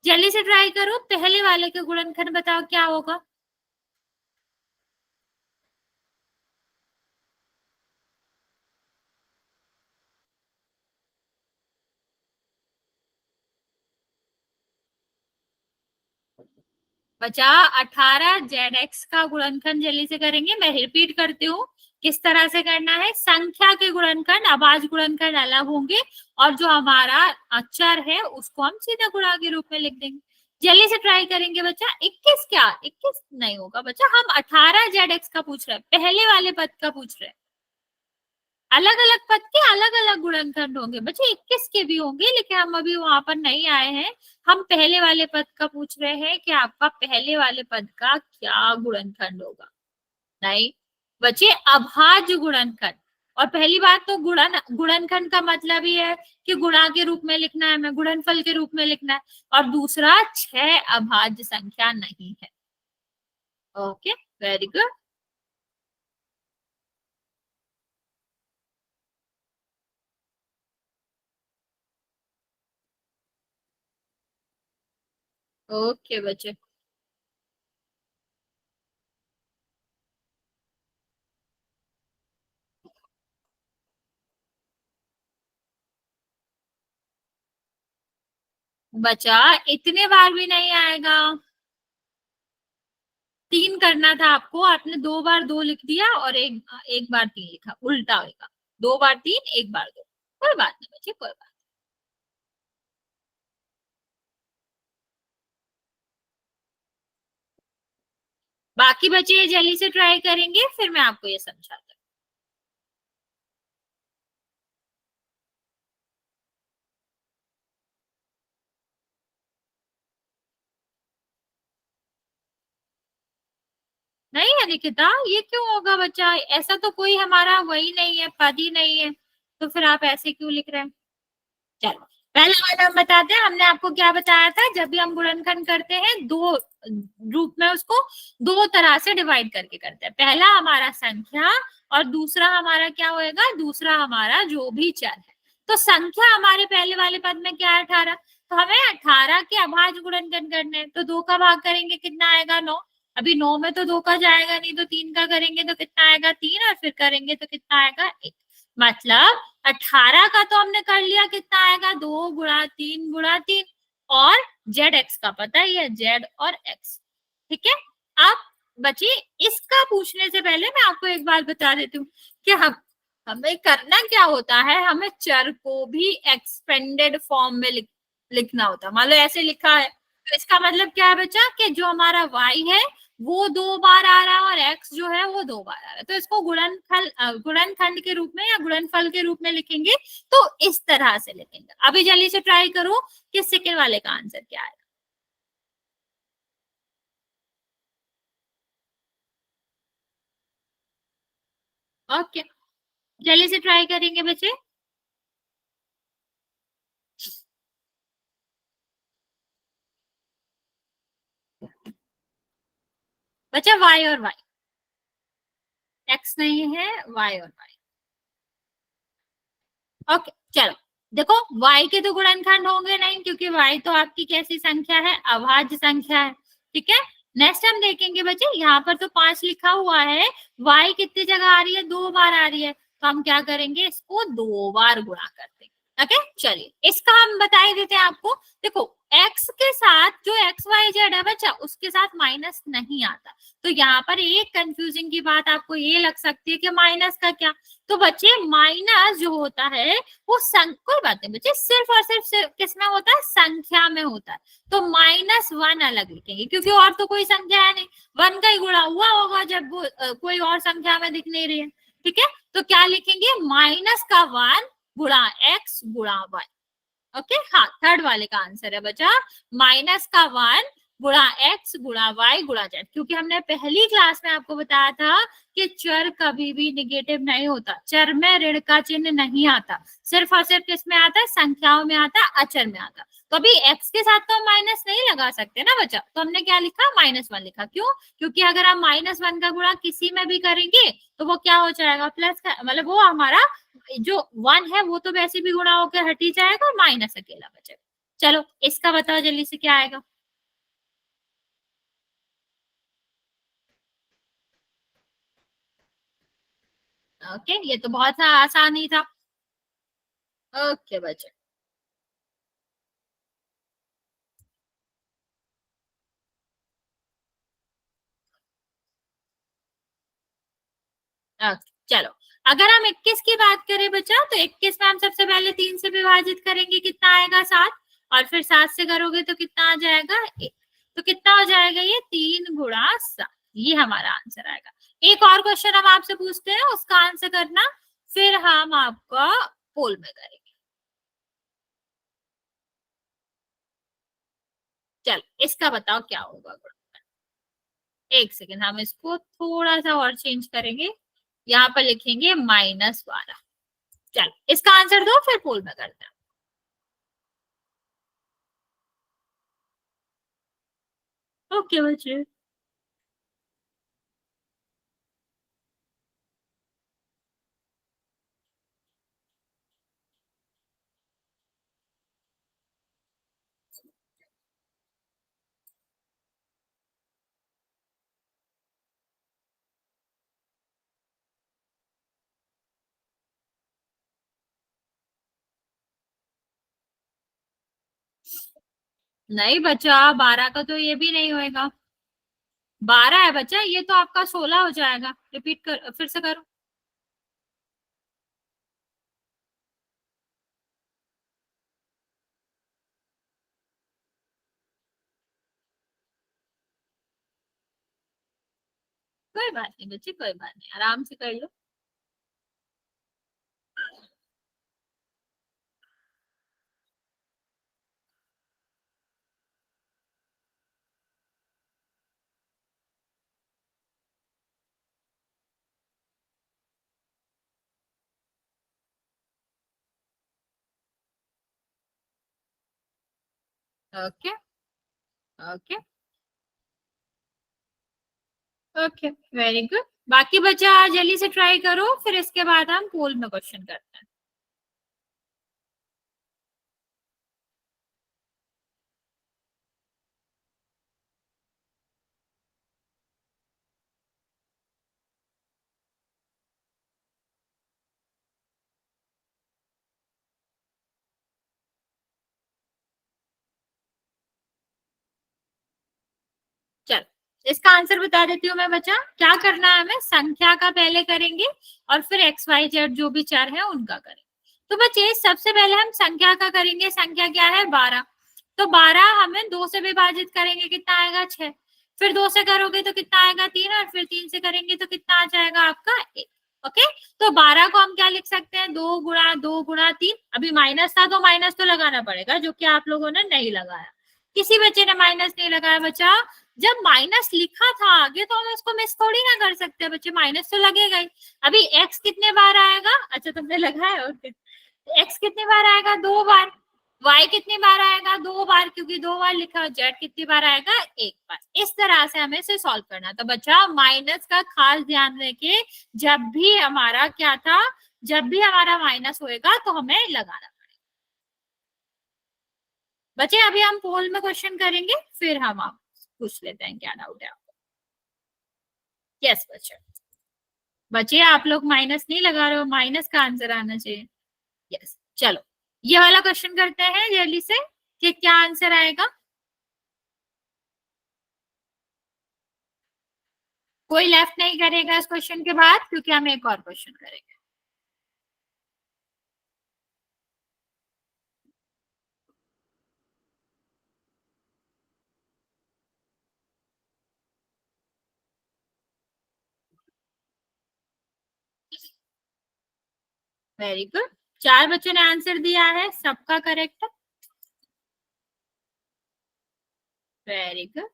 जल्दी से ट्राई करो। पहले वाले के गुणनखंड बताओ क्या होगा। बचा 18zx का गुणनखंड जल्दी से करेंगे। मैं रिपीट करती हूँ किस तरह से करना है। संख्या के गुणनखंड अभाज्य गुणनखंड अलग होंगे और जो हमारा अक्षर है उसको हम सीधा गुणा के रूप में लिख देंगे। जल्दी से ट्राई करेंगे बच्चा। 21 क्या, 21 नहीं होगा बच्चा, हम 18zx का पूछ रहे हैं, पहले वाले पद का पूछ रहे हैं। अलग अलग पद के अलग अलग गुणनखंड होंगे बच्चे, 21 के भी होंगे, लेकिन हम अभी वहां पर नहीं आए हैं। हम पहले वाले पद का पूछ रहे हैं कि आपका पहले वाले पद का क्या गुणनखंड होगा। नहीं बच्चे, अभाज्य गुणनखंड। और पहली बात तो गुणनखंड का मतलब ही है कि गुणा के रूप में लिखना है, हमें गुणनफल के रूप में लिखना है। और दूसरा 6 अभाज्य संख्या नहीं है। Okay, very good. ओके बच्चे, बचा इतने बार भी नहीं आएगा। 3 करना था आपको, आपने 2 बार 2 लिख दिया और एक बार 3 लिखा, उल्टा होगा। 2 बार 3, 1 बार 2। कोई बात नहीं बच्चे, कोई बात। बाकी बच्चे ये जल्दी से ट्राई करेंगे, फिर मैं आपको ये समझाता हूँ। नहीं है निकिता, ये क्यों होगा बच्चा, ऐसा तो कोई हमारा वही नहीं है, पद ही नहीं है, तो फिर आप ऐसे क्यों लिख रहे हैं। चलो पहला वाला हम बताते हैं। हमने आपको क्या बताया था, जब भी हम गुणनखंड करते हैं दो रूप में उसको दो तरह से डिवाइड करके करते हैं। पहला हमारा संख्या और दूसरा हमारा क्या होएगा, दूसरा हमारा जो भी चर है। तो संख्या हमारे पहले वाले पद में क्या है, 18। तो हमें 18 के अभाज्य गुणनखंड करने हैं, तो 2 का भाग करेंगे कितना आएगा, 9। अभी 9 में तो 2 का जाएगा नहीं, तो 3 का करेंगे तो कितना आएगा, 3। और फिर करेंगे तो कितना आएगा, 1। मतलब 18 का तो हमने कर लिया, कितना आएगा, 2 गुणा 3 गुणा 3। और जेड एक्स का पता ही है, जेड और एक्स। ठीक है। अब बची इसका पूछने से पहले मैं आपको एक बात बता देती हूँ कि हमें करना क्या होता है, हमें चर को भी एक्सपेंडेड फॉर्म में लिखना होता है। मान लो ऐसे लिखा है, तो इसका मतलब क्या है बच्चा, कि जो हमारा y है वो 2 बार आ रहा है और x जो है वो 2 बार आ रहा है। तो इसको गुणनखंड के रूप में या गुणनफल के रूप में लिखेंगे, तो इस तरह से लिखेंगे। अभी जल्दी से ट्राई करो कि सेकंड वाले का आंसर क्या है। ओके, जल्दी से ट्राई करेंगे बच्चे। बच्चा y और y, x नहीं है, y और y। ओके चलो, देखो y के तो गुणनखंड होंगे नहीं, क्योंकि y तो आपकी कैसी संख्या है, अभाज्य संख्या है। ठीक है। नेक्स्ट हम देखेंगे बच्चे, यहाँ पर तो 5 लिखा हुआ है, y कितनी जगह आ रही है, 2 बार आ रही है। तो हम क्या करेंगे, इसको 2 बार गुणा कर देंगे। ओके चलिए, इसका हम बता ही देते हैं आपको। देखो x के साथ जो XYZ है बच्चा, उसके साथ माइनस नहीं आता, तो यहाँ पर एक कंफ्यूजिंग की बात आपको ये लग सकती है कि माइनस का क्या। तो बच्चे माइनस जो होता है वो कोई बात नहीं बच्चे, सिर्फ और सिर्फ किस में होता है, संख्या में होता है। तो -1 अलग लिखेंगे क्योंकि और तो कोई संख्या है नहीं, 1 का ही गुणा हुआ होगा जब वो कोई और संख्या में दिख नहीं रही है। ठीक है, तो क्या लिखेंगे, -1 गुणा x गुणा y। ओके हाँ, थर्ड वाले का आंसर है बच्चा -1 गुणा x गुणा y गुणा z, क्योंकि हमने पहली क्लास में आपको बताया था कि चर कभी भी निगेटिव नहीं होता, चर में ऋण का चिन्ह नहीं आता, सिर्फ और सिर्फ किस में आता है, संख्याओं में आता है, अचर में आता। तो अभी x के साथ तो हम माइनस नहीं लगा सकते ना बच्चा, तो हमने क्या लिखा, -1 लिखा। क्यों, क्योंकि अगर हम -1 का गुणा किसी में भी करेंगे तो वो क्या हो जाएगा, प्लस का, मतलब वो हमारा जो 1 है वो तो वैसे भी गुणा होकर हट ही जाएगा और माइनस अकेला बचेगा। चलो इसका बताओ जल्दी से क्या आएगा। ओके, ये तो बहुत आसान ही था। ओके बच्चे, ओके चलो, अगर हम 21 की बात करें बच्चा, तो 21 में हम सबसे पहले 3 से विभाजित करेंगे, कितना आएगा 7, और फिर 7 से करोगे तो कितना आ जाएगा 1, तो कितना हो जाएगा ये 3 गुणा 7, ये हमारा आंसर आएगा। एक और क्वेश्चन हम आपसे पूछते हैं, उसका आंसर करना, फिर हम आपका पोल में करेंगे। चल इसका बताओ क्या होगा। एक सेकेंड, हम इसको थोड़ा सा और चेंज करेंगे, यहाँ पर लिखेंगे -12। चल इसका आंसर दो, फिर पोल में करते हैं। ओके बच्चे, नहीं बच्चा 12 का तो ये भी नहीं होएगा, 12 है बच्चा, ये तो आपका 16 हो जाएगा। रिपीट कर, फिर से करो। कोई बात नहीं बच्चे, कोई बात नहीं, आराम से कर लो। Okay okay okay, very good. बाकी बच्चा जल्दी से ट्राई करो, फिर इसके बाद हम पोल में क्वेश्चन करते हैं। चल इसका आंसर बता देती हूँ मैं बच्चा, क्या करना है हमें, संख्या का पहले करेंगे और फिर एक्स वाई जेड जो भी चर है उनका करेंगे। तो बच्चे सबसे पहले हम संख्या का करेंगे, संख्या क्या है 12, तो 12 हमें 2 से विभाजित करेंगे, कितना आएगा 6, फिर 2 से करोगे तो कितना आएगा 3, और फिर 3 से करेंगे तो कितना आ जाएगा आपका 1। ओके, तो 12 को हम क्या लिख सकते हैं, 2 गुणा 2 गुणा 3, अभी माइनस था तो माइनस तो लगाना पड़ेगा, जो कि आप लोगों ने नहीं लगाया, किसी बच्चे ने माइनस नहीं लगाया बच्चा। जब माइनस लिखा था आगे तो हम इसको मिस थोड़ी ना कर सकते बच्चे, माइनस तो लगेगा ही। अभी एक्स कितने बार आएगा, अच्छा तुमने लगाया, ओके, एक्स कितने बार आएगा 2 बार, वाई कितनी बार आएगा 2 बार, क्योंकि 2 बार लिखा, जेड कितनी बार आएगा 1 बार। इस तरह से हमें इसे सॉल्व करना। तो बच्चा माइनस का खास ध्यान रखिए, जब भी हमारा क्या था, जब भी हमारा माइनस होएगा तो हमें लगाना। बच्चे अभी हम पोल में क्वेश्चन करेंगे, फिर हम आप पूछ लेते हैं क्या डाउट है आपको। यस बच्चे, बच्चे आप लोग माइनस नहीं लगा रहे हो, माइनस का आंसर आना चाहिए। यस चलो, ये वाला क्वेश्चन करते हैं जल्दी से कि क्या आंसर आएगा। कोई लेफ्ट नहीं करेगा इस क्वेश्चन के बाद, क्योंकि हम एक और क्वेश्चन करेंगे। Very good. 4 बच्चों ने आंसर दिया है, सबका करेक्ट है। Very good.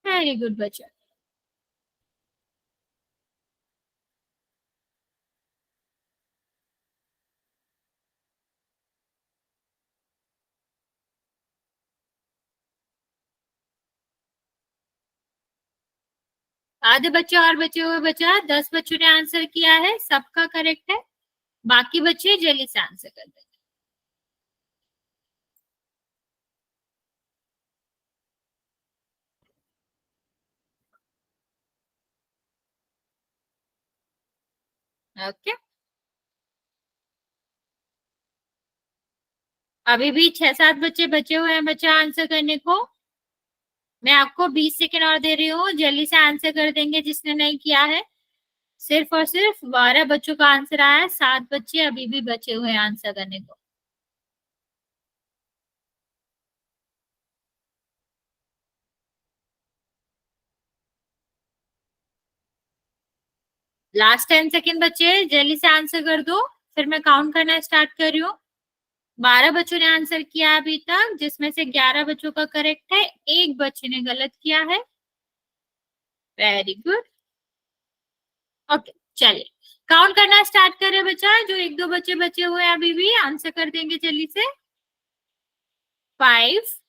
वेरी गुड बच्चा। आधे बच्चे और बचे हुए बचा, 10 बच्चों ने आंसर किया है, सबका करेक्ट है। बाकी बच्चे जल्दी से आंसर कर देंगे। ओके, अभी भी 6-7 बच्चे बचे हुए हैं बच्चा आंसर करने को। मैं आपको 20 सेकेंड और दे रही हूँ, जल्दी से आंसर कर देंगे जिसने नहीं किया है। सिर्फ और सिर्फ 12 बच्चों का आंसर आया है, 7 बच्चे अभी भी बचे हुए हैं आंसर करने को। लास्ट 10 सेकेंड बच्चे, जल्दी से आंसर कर दो, फिर मैं काउंट करना स्टार्ट कर रही हूँ। 12 बच्चों ने आंसर किया अभी तक, जिसमें से 11 बच्चों का करेक्ट है, एक बच्चे ने गलत किया है। Very good. ओके, चलिए काउंट करना स्टार्ट करें बच्चा। जो 1-2 बच्चे बचे हुए हैं अभी भी आंसर कर देंगे जल्दी से। 5,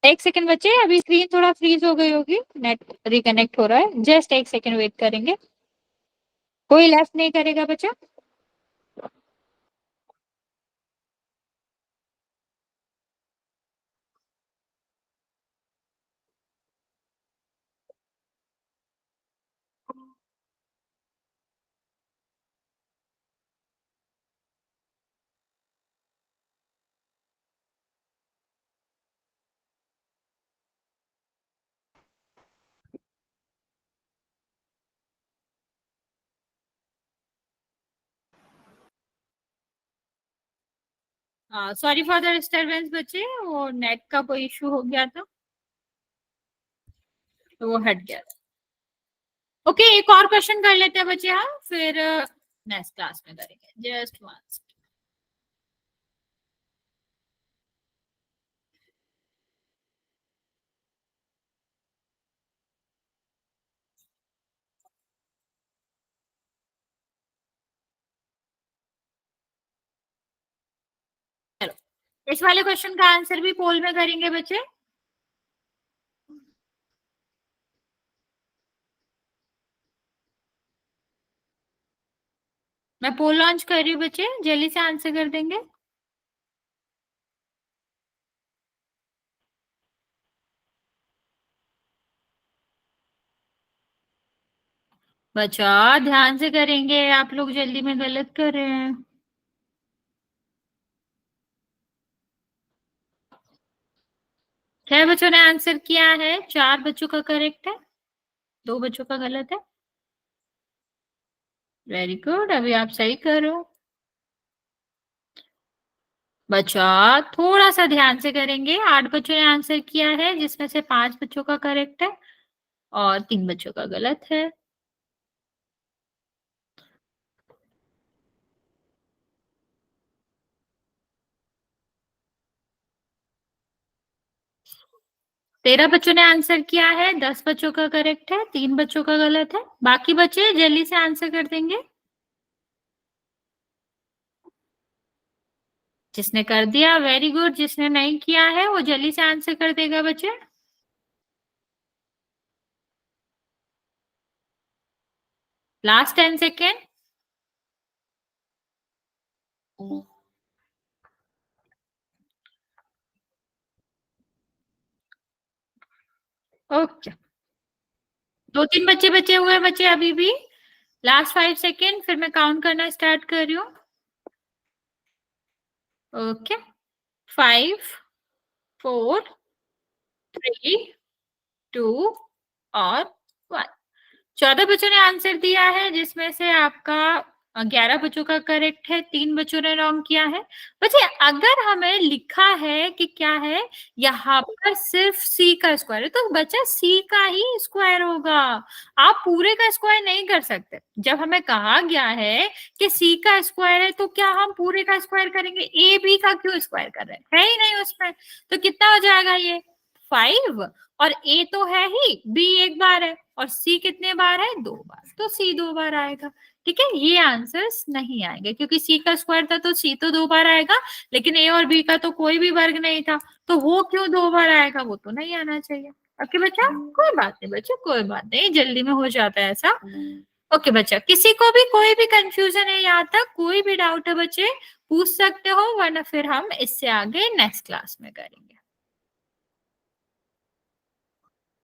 1 सेकेंड बच्चे, अभी स्क्रीन थोड़ा फ्रीज हो गई होगी, नेट रिकनेक्ट हो रहा है, जस्ट 1 सेकेंड वेट करेंगे। कोई लेफ्ट नहीं करेगा बच्चा। सॉरी फॉर द डिस्टरबेंस बच्चे, वो नेट का कोई इशू हो गया था तो वो हट गया था। ओके, एक और क्वेश्चन कर लेते हैं बच्चे, हाँ फिर नेक्स्ट क्लास में करेंगे। Just once. चलो, इस वाले क्वेश्चन का आंसर भी पोल में करेंगे बच्चे। मैं पोल लॉन्च कर रही हूँ बच्चे, जल्दी से आंसर कर देंगे। बच्चा ध्यान से करेंगे, आप लोग जल्दी में गलत कर रहे हैं। 6 बच्चों ने आंसर किया है, 4 बच्चों का करेक्ट है, 2 बच्चों का गलत है। वेरी गुड, अभी आप सही कर रहे हो। बच्चा थोड़ा सा ध्यान से करेंगे। 8 बच्चों ने आंसर किया है, जिसमें से 5 बच्चों का करेक्ट है और 3 बच्चों का गलत है। तेरह बच्चों ने आंसर किया है, 10 बच्चों का करेक्ट है, 3 बच्चों का गलत है। बाकी बच्चे जल्दी से आंसर कर देंगे। जिसने कर दिया वेरी गुड, जिसने नहीं किया है वो जल्दी से आंसर कर देगा बच्चे। Last 10 second. ओके, 2-3 बच्चे बचे हुए हैं बच्चे अभी भी। लास्ट 5 सेकेंड, फिर मैं काउंट करना स्टार्ट कर रही हूँ। ओके, 5, 4, 3, 2 और 1। 14 बच्चों ने आंसर दिया है, जिसमें से आपका 11 बच्चों का करेक्ट है, 3 बच्चों ने रॉन्ग किया है। बच्चे अगर हमें लिखा है कि क्या है, यहाँ पर सिर्फ सी का स्क्वायर है, तो बच्चा सी का ही स्क्वायर होगा। आप पूरे का स्क्वायर नहीं कर सकते। जब हमें कहा गया है कि सी का स्क्वायर है, तो क्या हम पूरे का स्क्वायर करेंगे? ए बी का क्यों स्क्वायर कर रहे हैं? है ही नहीं उसमें। तो कितना हो जाएगा ये? 5, और ए तो है ही, बी एक बार है, और सी कितने बार है? 2 बार, तो सी 2 बार आएगा। ठीक है, ये आंसर्स नहीं आएंगे क्योंकि सी का स्क्वायर था तो सी तो 2 बार आएगा, लेकिन ए और बी का तो कोई भी वर्ग नहीं था, तो वो क्यों 2 बार आएगा? वो तो नहीं आना चाहिए। ओके बच्चा, कोई बात नहीं बच्चा, कोई बात नहीं, जल्दी में हो जाता है ऐसा। ओके बच्चा, किसी को भी कोई भी कंफ्यूजन है यहाँ तक, कोई भी डाउट है बच्चे, पूछ सकते हो, वरना फिर हम इससे आगे नेक्स्ट क्लास में करेंगे।